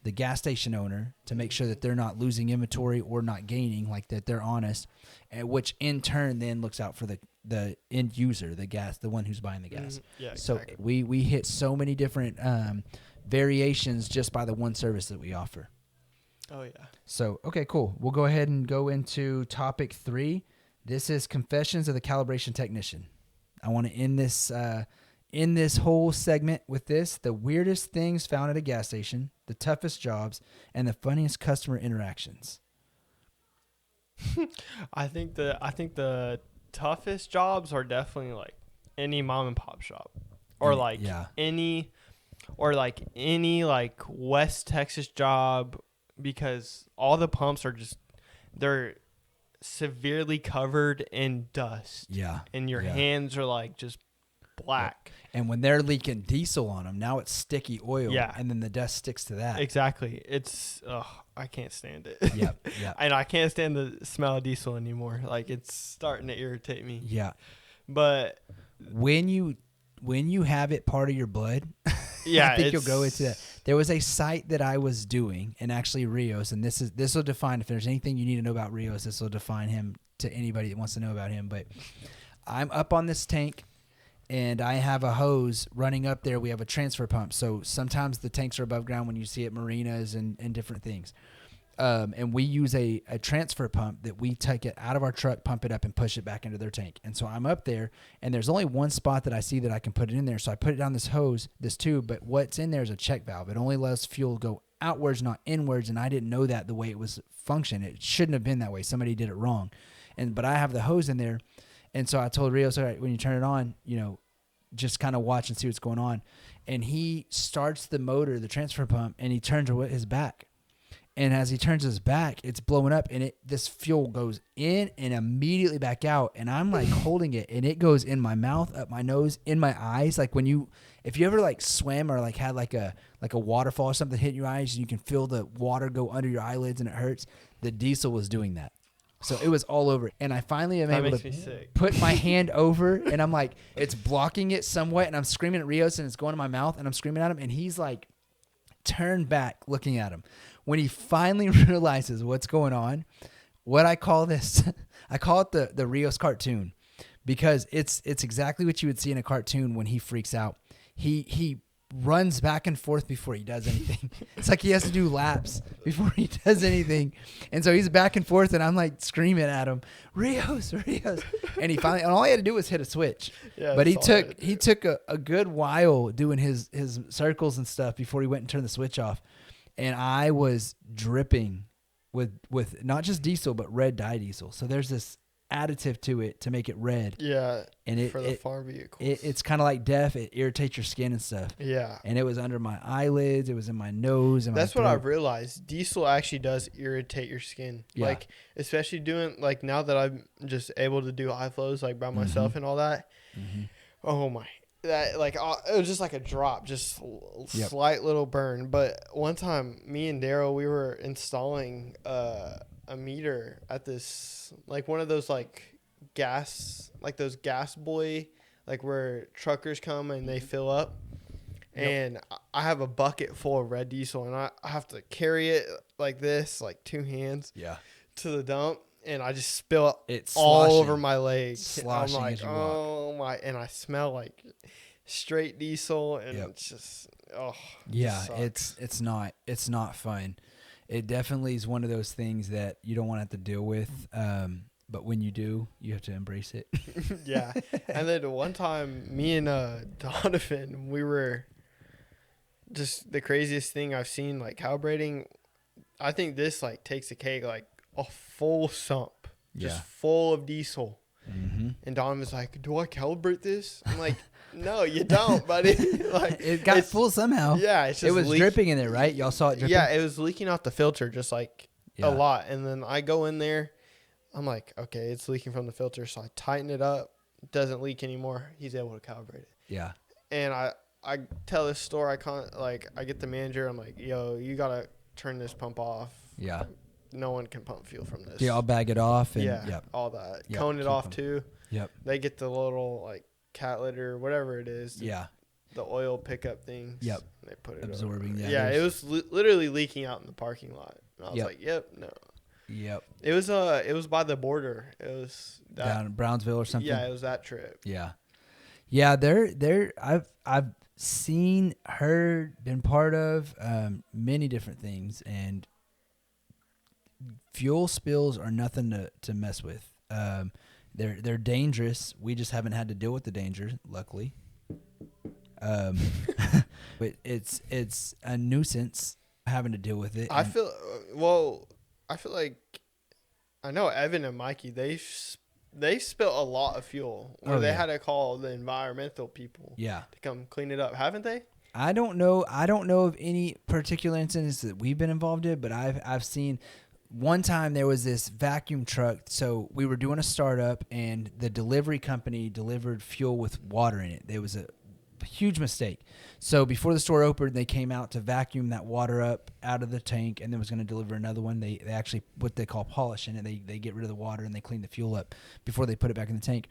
the gas station owner, to make sure that they're not losing inventory or not gaining, like that they're honest, and which in turn then looks out for the end user, the one who's buying the gas. Yeah, exactly. So we hit so many different variations just by the one service that we offer. Oh, yeah. So, okay, cool. We'll go ahead and go into topic 3. This is Confessions of the Calibration Technician. I want to end this whole segment with this: the weirdest things found at a gas station, the toughest jobs, and the funniest customer interactions. I think the toughest jobs are definitely like any mom and pop shop, or like any like West Texas job, because all the pumps are just, they're severely covered in dust. Yeah. And your hands are like just black. Yep. And when they're leaking diesel on them, now it's sticky oil. Yeah. And then the dust sticks to that. Exactly. It's, I can't stand it. Yep. And I can't stand the smell of diesel anymore. Like, it's starting to irritate me. Yeah. But when you have it part of your blood, yeah, I think you'll go into that. There was a site that I was doing, and actually Rios, and this will define, if there's anything you need to know about Rios, this will define him to anybody that wants to know about him. But I'm up on this tank, and I have a hose running up there. We have a transfer pump, so sometimes the tanks are above ground when you see at marinas and different things. And we use a transfer pump that we take it out of our truck, pump it up, and push it back into their tank. And so I'm up there, and there's only one spot that I see that I can put it in there. So I put it down this hose, this tube, but what's in there is a check valve. It only lets fuel go outwards, not inwards, and I didn't know that the way it was functioning. It shouldn't have been that way. Somebody did it wrong. But I have the hose in there, and so I told Rios, all right, when you turn it on, just kind of watch and see what's going on. And he starts the motor, the transfer pump, and he turns his back. And as he turns his back, it's blowing up, and this fuel goes in and immediately back out. And I'm like holding it, and it goes in my mouth, up my nose, in my eyes. Like if you ever like swam or like had like a waterfall or something hit your eyes, and you can feel the water go under your eyelids and it hurts. The diesel was doing that. So it was all over. And I finally am able to put my hand over, and I'm like, it's blocking it somewhat, and I'm screaming at Rios, and it's going in my mouth, and I'm screaming at him, and he's like turned back looking at him. When he finally realizes what's going on, what I call this, I call it the Rios cartoon, because it's exactly what you would see in a cartoon when he freaks out. He runs back and forth before he does anything. It's like he has to do laps before he does anything. And so he's back and forth, and I'm like screaming at him, Rios. And he finally, and all he had to do was hit a switch. Yeah, but he took a good while doing his circles and stuff before he went and turned the switch off. And I was dripping with not just diesel, but red dye diesel. So there's this additive to it to make it red. Yeah. And for the farm vehicles. It's kind of like death. It irritates your skin and stuff. Yeah. And it was under my eyelids. It was in my nose. And that's what I've realized. Diesel actually does irritate your skin. Yeah. Like, especially doing, like, now that I'm just able to do high flows, like, by myself and all that. Mm-hmm. Oh, my. That, like, it was just like a drop, just slight little burn. But one time, me and Daryl, we were installing a meter at this, like, one of those, like, those gas boy, like, where truckers come and they fill up. And I have a bucket full of red diesel, and I have to carry it like this, like 2 hands, to the dump. And I just spill it all over my legs. I'm like, oh my! And I smell like straight diesel, and it's just it's not fun. It definitely is one of those things that you don't want to have to deal with. But when you do, you have to embrace it. Yeah. And then one time, me and Donovan, we were just the craziest thing I've seen, like calibrating. I think this like takes a cake, like a full sump, just full of diesel. Mm-hmm. And Don was like, do I calibrate this? I'm like, no, you don't, buddy. Like, it got full somehow. Yeah. It's just it was dripping in there, right? Y'all saw it dripping? Yeah, it was leaking out the filter just like a lot. And then I go in there. I'm like, okay, it's leaking from the filter. So I tighten it up. It doesn't leak anymore. He's able to calibrate it. Yeah. And I tell this store, I get the manager. I'm like, yo, you got to turn this pump off. Yeah. No one can pump fuel from this. Yeah, I'll bag it off. And, all that. Yep. Cone it off too. Yep. They get the little like cat litter, whatever it is. Yeah. The oil pickup things. Yep. They put it absorbing. Yeah, it was literally leaking out in the parking lot. And I was like, no. Yep. It was by the border. It was down in Brownsville or something. Yeah, it was that trip. Yeah. Yeah, I've seen, heard, been part of many different things, and fuel spills are nothing to mess with. They're dangerous. We just haven't had to deal with the danger, luckily. But it's a nuisance having to deal with it. I feel like I know Evan and Mikey, they spilled a lot of fuel where they had to call the environmental people to come clean it up, haven't they? I don't know of any particular incidents that we've been involved in, but I've seen one time there was this vacuum truck. So we were doing a startup, and the delivery company delivered fuel with water in it. There was a huge mistake. So before the store opened, they came out to vacuum that water up out of the tank, and then was going to deliver another one. They actually, what they call polishing it, they get rid of the water and they clean the fuel up before they put it back in the tank.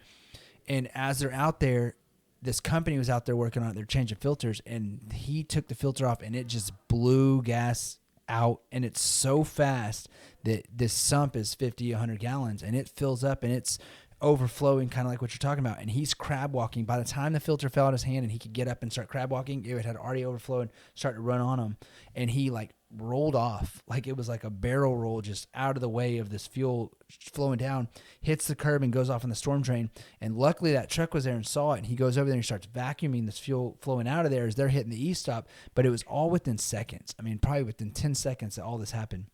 And as they're out there, this company was out there working on it. They're changing filters, and he took the filter off, and it just blew gas out. And it's so fast that this sump is 50, 100 gallons, and it fills up, and it's overflowing, kind of like what you're talking about. And he's crab walking. By the time the filter fell out of his hand and he could get up and start crab walking, it had already overflowed, started to run on him. And he like rolled off, like it was like a barrel roll, just out of the way of this fuel flowing down, hits the curb and goes off in the storm drain. And luckily that truck was there and saw it, and he goes over there and he starts vacuuming this fuel flowing out of there as they're hitting the E-stop. But it was all within seconds. I mean, probably within 10 seconds that all this happened.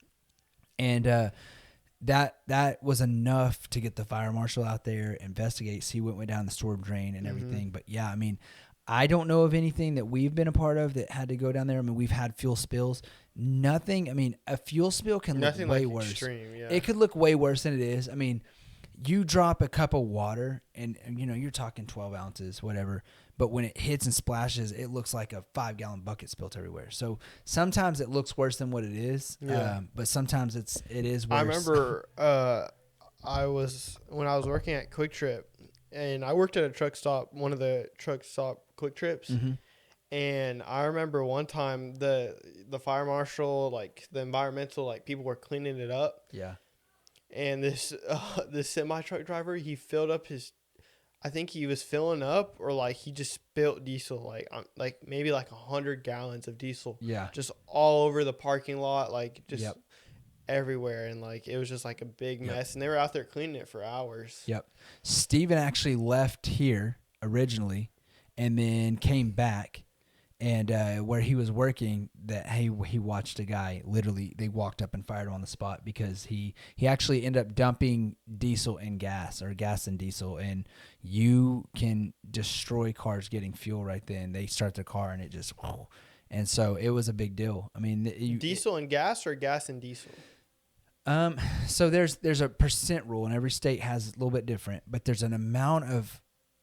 And that was enough to get the fire marshal out there, investigate, see what went down the storm drain and everything. But yeah, I mean, I don't know of anything that we've been a part of that had to go down there. I mean, we've had fuel spills. Nothing. I mean, a fuel spill can look way worse. Extreme, yeah. It could look way worse than it is. I mean, you drop a cup of water and you know, you're talking 12 ounces, whatever. But when it hits and splashes, it looks like a 5-gallon bucket spilt everywhere. So sometimes it looks worse than what it is. Yeah. But sometimes it is worse. I remember when I was working at Quick Trip, and I worked at a truck stop, one of the truck stop Quick Trips. Mm-hmm. And I remember one time the fire marshal, like the environmental, like people were cleaning it up. Yeah. And this semi truck driver, he filled up I think he was filling up, or like he just spilled diesel, like maybe like 100 gallons of diesel. Yeah. Just all over the parking lot, like just everywhere. And like, it was just like a big mess. And they were out there cleaning it for hours. Yep. Steven actually left here originally and then came back. And where he was working, that he watched a guy, literally, they walked up and fired him on the spot because he actually ended up dumping diesel and gas, or gas and diesel, and you can destroy cars getting fuel right then. They start the car and it just, and so it was a big deal. I mean, diesel and gas, or gas and diesel? So there's a percent rule, and every state has a little bit different, but there's an amount of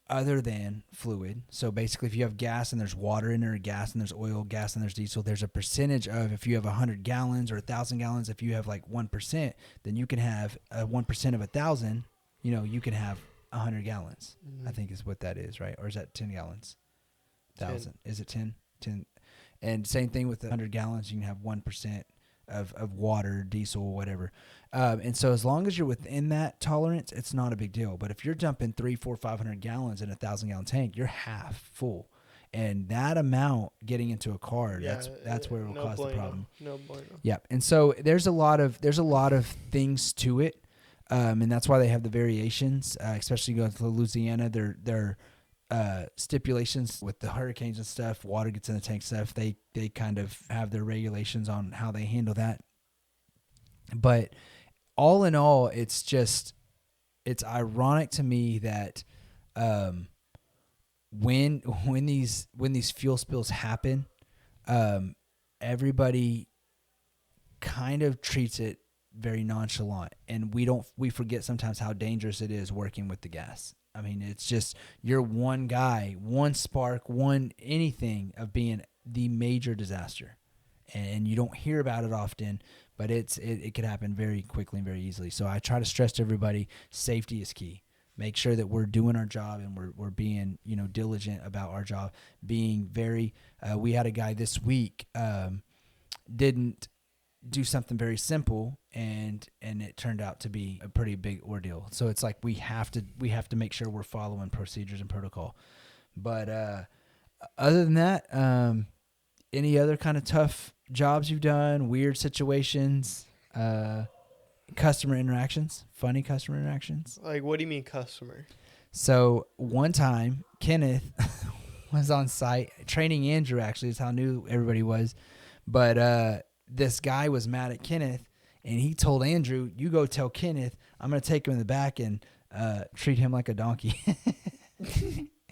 other than fluid. So basically, if you have gas and there's water in there, gas and there's oil, gas and there's diesel, there's a percentage of, if you have 100 gallons or 1,000 gallons, if you have like 1%, then you can have 1% of 1,000, you know, you can have 100 gallons, I think is what that is, right? Or is that 10 gallons? 1,000. Is it 10? 10. And same thing with the 100 gallons, you can have 1% of water, diesel, whatever. And so as long as you're within that tolerance, it's not a big deal. But if you're dumping 300, 400, 500 gallons in a 1,000-gallon tank, you're half full. And that amount getting into a car, that's where it will cause the problem. No bueno. Yep. And so there's a lot of things to it. And that's why they have the variations, especially going to Louisiana. They're stipulations with the hurricanes and stuff, water gets in the tank stuff. They kind of have their regulations on how they handle that. But all in all, it's ironic to me that when these fuel spills happen, everybody kind of treats it very nonchalant, and we forget sometimes how dangerous it is working with the gas. I mean, it's just, you're one guy, one spark, one anything of being the major disaster. And you don't hear about it often, but it could happen very quickly and very easily. So I try to stress to everybody, safety is key. Make sure that we're doing our job and we're being, you know, diligent about our job. Being very, we had a guy this week, didn't do something very simple, and it turned out to be a pretty big ordeal. So it's like we have to make sure we're following procedures and protocol. But other than that, any other kind of tough jobs you've done, weird situations, customer interactions, funny customer interactions? Like, what do you mean customer? So one time, Kenneth was on site training Andrew. Actually, is how new everybody was, but this guy was mad at Kenneth, And he told Andrew, you go tell Kenneth, I'm going to take him in the back and treat him like a donkey.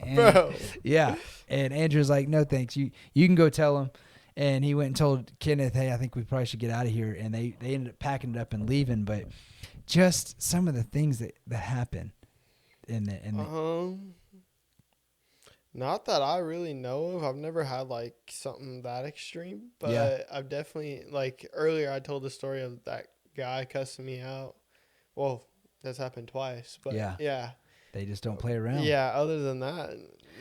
And, Bro. Yeah. And Andrew's like, no, thanks. You can go tell him. And he went and told Kenneth, hey, I think we probably should get out of here. And they ended up packing it up and leaving. But just some of the things that happen in the not that I really know of. I've never had like something that extreme, but Yeah. I've definitely, like earlier I told the story of that guy cussing me out. Well, that's happened twice, but yeah. They just don't play around. Yeah, other than that,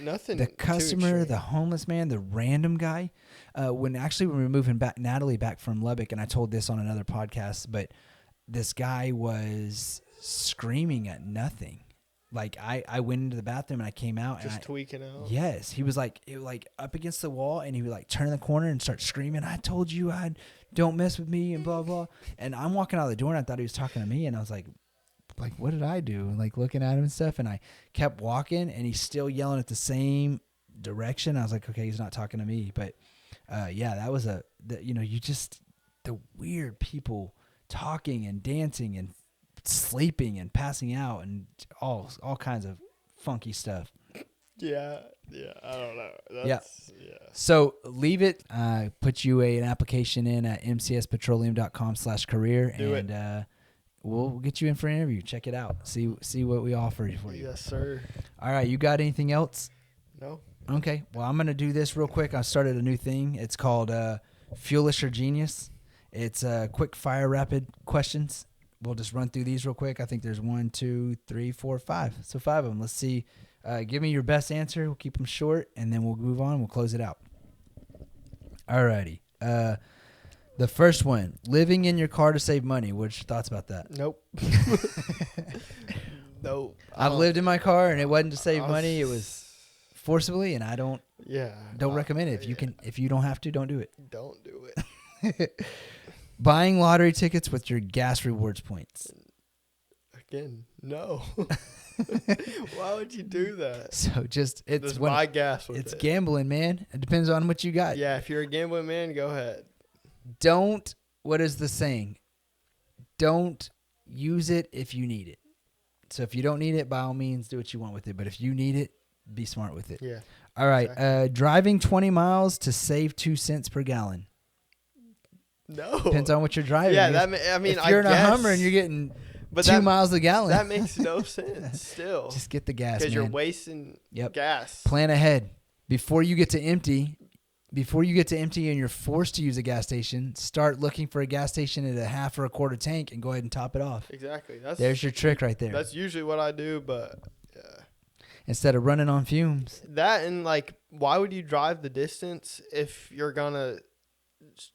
nothing. The customer, too the homeless man, the random guy. When we were moving Natalie back from Lubbock, and I told this on another podcast, but this guy was screaming at nothing. Like I went into the bathroom and I came out just tweaking out. Yes, he was like up against the wall, and he would like turn the corner and start screaming, "I told you don't mess with me," and blah blah. And I'm walking out the door and I thought he was talking to me, and I was like, what did I do? And like looking at him and stuff, and I kept walking, and he's still yelling at the same direction. I was like, okay, he's not talking to me. But that was the weird people talking and dancing and sleeping and passing out and all kinds of funky stuff. Yeah, I don't know. Yeah. So leave it. Put you an application in at mcspetroleum.com/career, Do and it. We'll get you in for an interview. Check it out. See what we offer for you. Yes, sir. All right. You got anything else? No. Okay. Well, I'm gonna do this real quick. I started a new thing. It's called Fuelish or Genius. It's quick fire rapid questions. We'll just run through these real quick. I think there's 1, 2, 3, 4, 5. So 5 of them. Let's see. Give me your best answer. We'll keep them short, and then we'll move on. We'll close it out. All righty. The first one, living in your car to save money. What's your thoughts about that? Nope. Nope. I've lived in my car, and it wasn't to save money. It was forcibly, and I don't recommend it. If you don't have to, don't do it. Don't do it. Buying lottery tickets with your gas rewards points. Again, no. Why would you do that? So just buy gas with it's it. Gambling, man. It depends on what you got. Yeah, if you're a gambling man, go ahead. What is the saying? Don't use it if you need it. So if you don't need it, by all means, do what you want with it. But if you need it, be smart with it. Yeah. All right. Exactly. Driving 20 miles to save 2 cents per gallon. No. Depends on what you're driving. Yeah, if you're in a Hummer and you're getting 2 miles a gallon. That makes no sense still. Just get the gas, because you're wasting gas. Plan ahead. Before you get to empty and you're forced to use a gas station, start looking for a gas station at a half or a quarter tank and go ahead and top it off. Exactly. There's your trick right there. That's usually what I do, but yeah. Instead of running on fumes. That, and why would you drive the distance if you're going to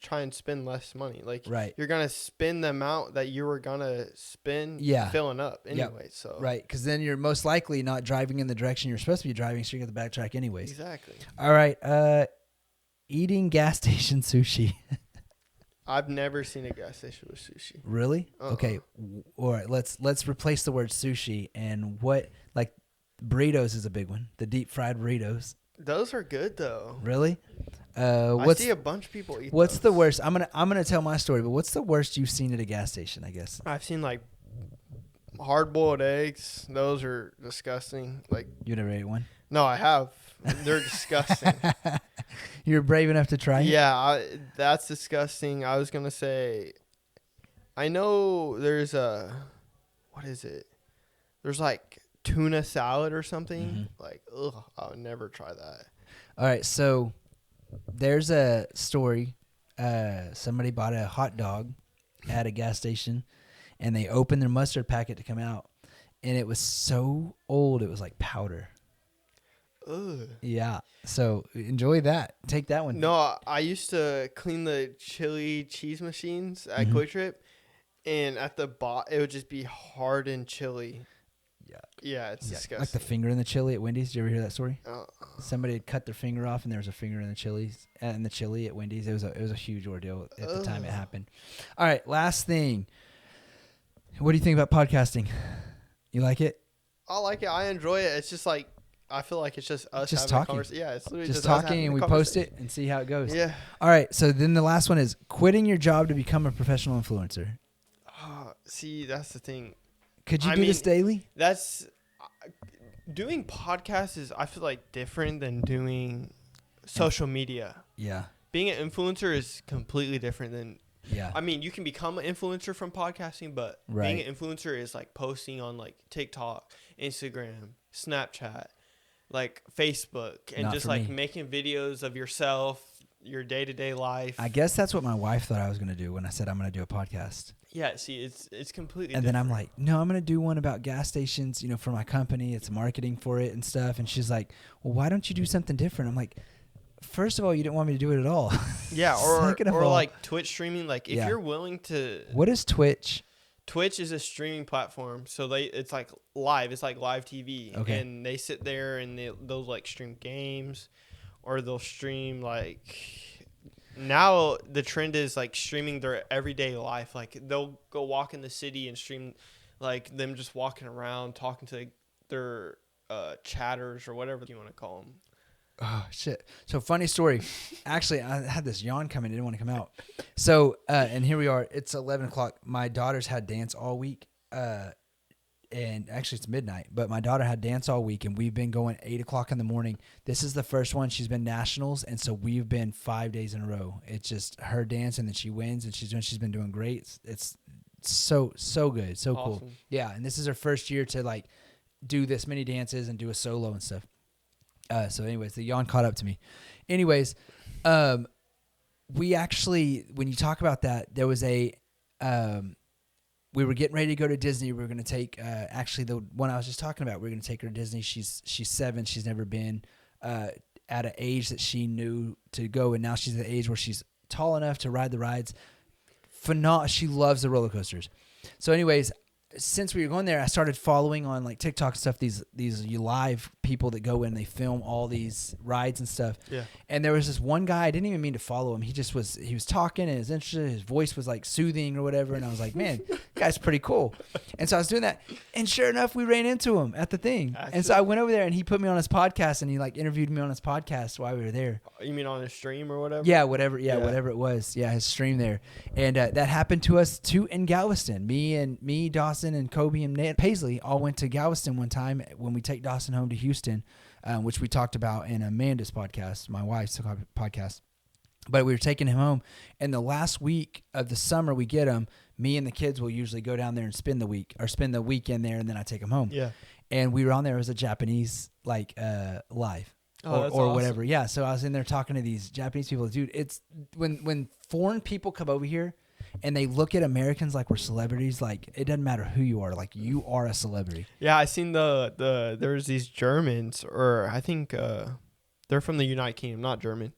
try and spend less money? You're going to spend the amount that you were going to spend filling up anyway. Yep. So right, because then you're most likely not driving in the direction you're supposed to be driving, so you get the backtrack anyways. Exactly. All right. Eating gas station sushi. I've never seen a gas station with sushi. Really? Okay. All right. Let's replace the word sushi and burritos is a big one. The deep fried burritos. Those are good though. Really? I see a bunch of people eat. What's the worst? I'm gonna tell my story, but what's the worst you've seen at a gas station? I guess I've seen hard boiled eggs. Those are disgusting. You never ate one? No, I have. They're disgusting. You're brave enough to try it? Yeah, that's disgusting. I was gonna say, I know there's what is it? There's tuna salad or something. Mm-hmm. I would never try that. All right, so there's a story. Somebody bought a hot dog at a gas station, and they opened their mustard packet to come out, and it was so old it was like powder. Ugh. Yeah, so enjoy that. Take that one. No, I used to clean the chili cheese machines at Quick Trip, and at the bottom it would just be hardened chili. Yeah, it's disgusting. Like the finger in the chili at Wendy's. Did you ever hear that story? Somebody had cut their finger off, and there was a finger in the chili at Wendy's. It was a huge ordeal at the time it happened. All right, last thing. What do you think about podcasting? You like it? I like it. I enjoy it. It's just I feel like it's just us having talking. A conversation. Yeah, it's literally just talking, and we post it and see how it goes. Yeah. All right. So then the last one is quitting your job to become a professional influencer. See, that's the thing. Could you do this daily? That's doing podcasts is, I feel like, different than doing social media. Yeah. Being an influencer is completely different than. Yeah. I mean, you can become an influencer from podcasting, but being an influencer is like posting on like TikTok, Instagram, Snapchat, like Facebook, and Not just for like me. making videos of yourself, your day-to-day life. I guess that's what my wife thought I was going to do when I said I'm going to do a podcast. Yeah, see, it's completely and different. then I'm like, no, I'm going to do one about gas stations, you know, for my company. It's marketing for it and stuff. And she's like, well, why don't you do something different? I'm like, first of all, you didn't want me to do it at all. Yeah, or like Twitch streaming. Like, if you're willing to... What is Twitch? Twitch is a streaming platform. So it's like live. It's like live TV. Okay. And they sit there and they'll like stream games, or they'll stream like... Now the trend is like streaming their everyday life. Like, they'll go walk in the city and stream like them just walking around, talking to their chatters or whatever you want to call them. Oh, shit. So, funny story. Actually, I had this yawn coming. I didn't want to come out. So, and here we are. It's 11 o'clock. My daughter's had dance all week. And actually, it's midnight. But my daughter had dance all week, and we've been going 8 o'clock in the morning. This is the first one. She's been nationals, and so we've been 5 days in a row. It's just her dance, and then she wins, and she's been doing great. It's so good. So awesome. Cool. Yeah, and this is her first year to, like, do this many dances and do a solo and stuff. So anyways, the yawn caught up to me. Anyways, we actually, when you talk about that, there was we were getting ready to go to Disney. We were going to take, actually the one I was just talking about, we were going to take her to Disney. She's 7. She's never been, at an age that she knew to go. And now she's at the age where she's tall enough to ride the rides. She loves the roller coasters. So anyways, since we were going there, I started following on like TikTok stuff, these live people that go in, they film all these rides and stuff. Yeah. And there was this one guy, I didn't even mean to follow him. He was talking and was interested. His voice was like soothing or whatever. And I was like, man, guy's pretty cool. And so I was doing that. And sure enough, we ran into him at the thing. Actually, and so I went over there and he put me on his podcast and he like interviewed me on his podcast while we were there. You mean on his stream or whatever? Yeah, whatever. Yeah, whatever it was. Yeah, his stream there. And that happened to us too in Galveston. Me, Dawson, and Kobe and Nate Paisley all went to Galveston one time when we take Dawson home to Houston, which we talked about in Amanda's podcast, my wife's podcast. But we were taking him home, and the last week of the summer we get him, me and the kids will usually go down there and spend the weekend there, and then I take him home. Yeah. And we were on there as a Japanese live. Or whatever. Yeah. So I was in there talking to these Japanese people. Dude, it's when foreign people come over here and they look at Americans like we're celebrities, like it doesn't matter who you are, like you are a celebrity. Yeah, I seen there's these Germans, or I think they're from the United Kingdom, not German,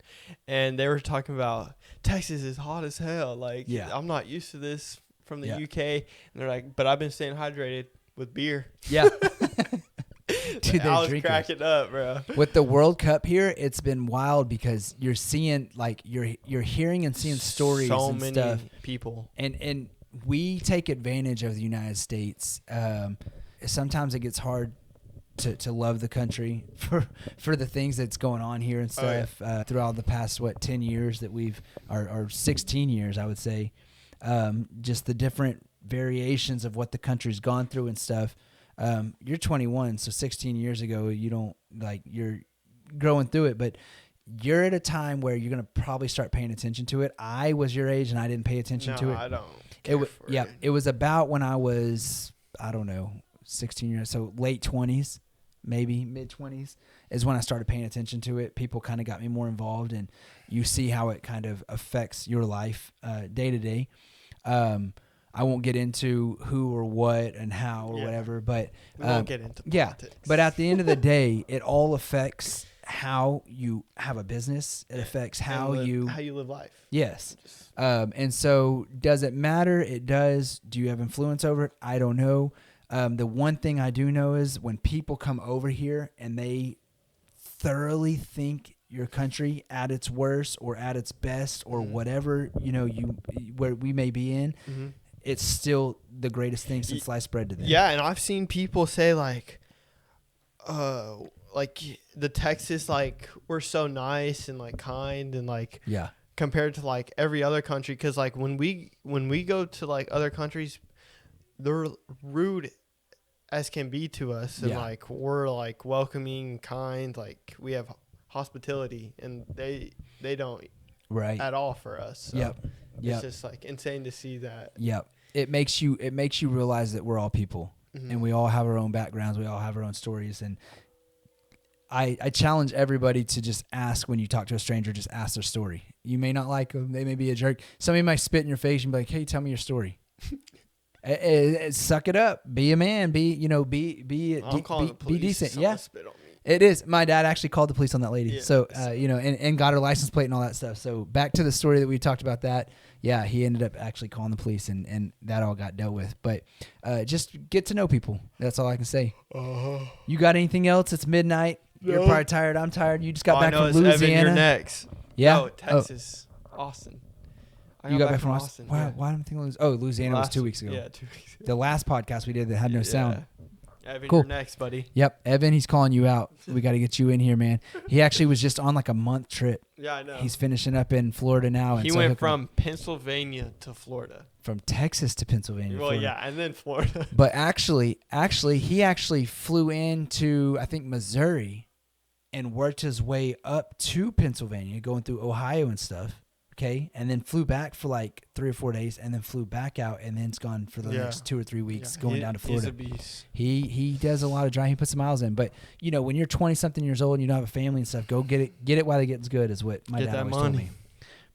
and they were talking about Texas is hot as hell. Like, I'm not used to this from the UK, and they're like, but I've been staying hydrated with beer. Yeah. Dude, I was cracking up, bro. With the World Cup here, it's been wild because you're seeing, like, you're hearing and seeing stories and stuff. So many people. And we take advantage of the United States. Sometimes it gets hard to love the country for the things that's going on here and stuff. Throughout the past, 10 years that or 16 years, I would say. Just the different variations of what the country's gone through and stuff. You're 21, so 16 years ago, you're growing through it, but you're at a time where you're going to probably start paying attention to it. I was your age and I didn't pay attention to it. No, I don't. It was about when I was, I don't know, 16 years, so late 20s, maybe mid 20s is when I started paying attention to it. People kind of got me more involved, and you see how it kind of affects your life day to day. I won't get into who or what and how or whatever, but we won't get into politics. But at the end of the day, it all affects how you have a business. It affects how you live life. Yes. And so does it matter? It does. Do you have influence over it? I don't know. The one thing I do know is when people come over here and they thoroughly think your country at its worst or at its best or whatever, where we may be in, it's still the greatest thing since sliced bread to them. Yeah, and I've seen people say like the Texas, like, we're so nice and like kind and like compared to like every other country, because like when we go to like other countries, they're rude as can be to us, and like we're like welcoming, kind, like we have hospitality, and they don't at all for us. So it's just like insane to see that. It makes you realize that we're all people, and we all have our own backgrounds, we all have our own stories, and I challenge everybody to just ask when you talk to a stranger, just ask their story. You may not like them, they may be a jerk. Somebody might spit in your face and be like, "Hey, tell me your story." Suck it up. Be a man. Be decent. Yeah, spit on me. It is. My dad actually called the police on that lady. Yeah. So and got her license plate and all that stuff. So back to the story that we talked about. That he ended up actually calling the police and that all got dealt with. But just get to know people. That's all I can say. You got anything else? It's midnight. No. You're probably tired. I'm tired. You just got back from Louisiana. Evan, you're next. Yeah. No, Texas, Austin. You got back from Austin? Why am I thinking Louisiana was 2 weeks ago. Yeah, 2 weeks ago. The last podcast we did that had no sound. Evan, you're next, buddy. Yep. Evan, he's calling you out. We got to get you in here, man. He actually was just on like a month trip. Yeah, I know. He's finishing up in Florida now. He went from Pennsylvania to Florida. From Texas to Pennsylvania. Well, Florida. Yeah, and then Florida. But he actually flew into, I think, Missouri and worked his way up to Pennsylvania, going through Ohio and stuff. Okay, and then flew back for like 3 or 4 days, and then flew back out, and then it's gone for the next 2 or 3 weeks, going down to Florida. He's a beast. He does a lot of driving. He puts some miles in. But when you're 20-something years old and you don't have a family and stuff, go get it while it gets good, is what my dad always told me.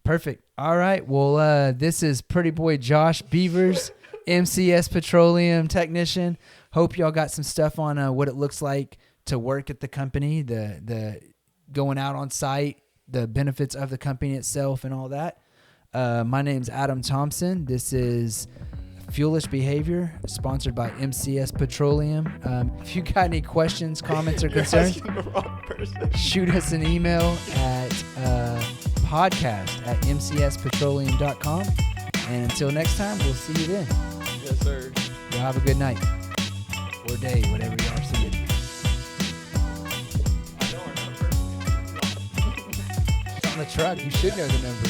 Perfect. All right. Well, this is Pretty Boy Josh Beavers, MCS Petroleum Technician. Hope y'all got some stuff on what it looks like to work at the company, the going out on site, the benefits of the company itself and all that. My name's Adam Thompson. This is Fuelish Behavior, sponsored by MCS Petroleum. If you got any questions, comments, or concerns, shoot us an email at podcast@mcspetroleum.com. And until next time, we'll see you then. Yes, sir. Y'all have a good night or day, whatever you are seeing. On the truck, you should know the number.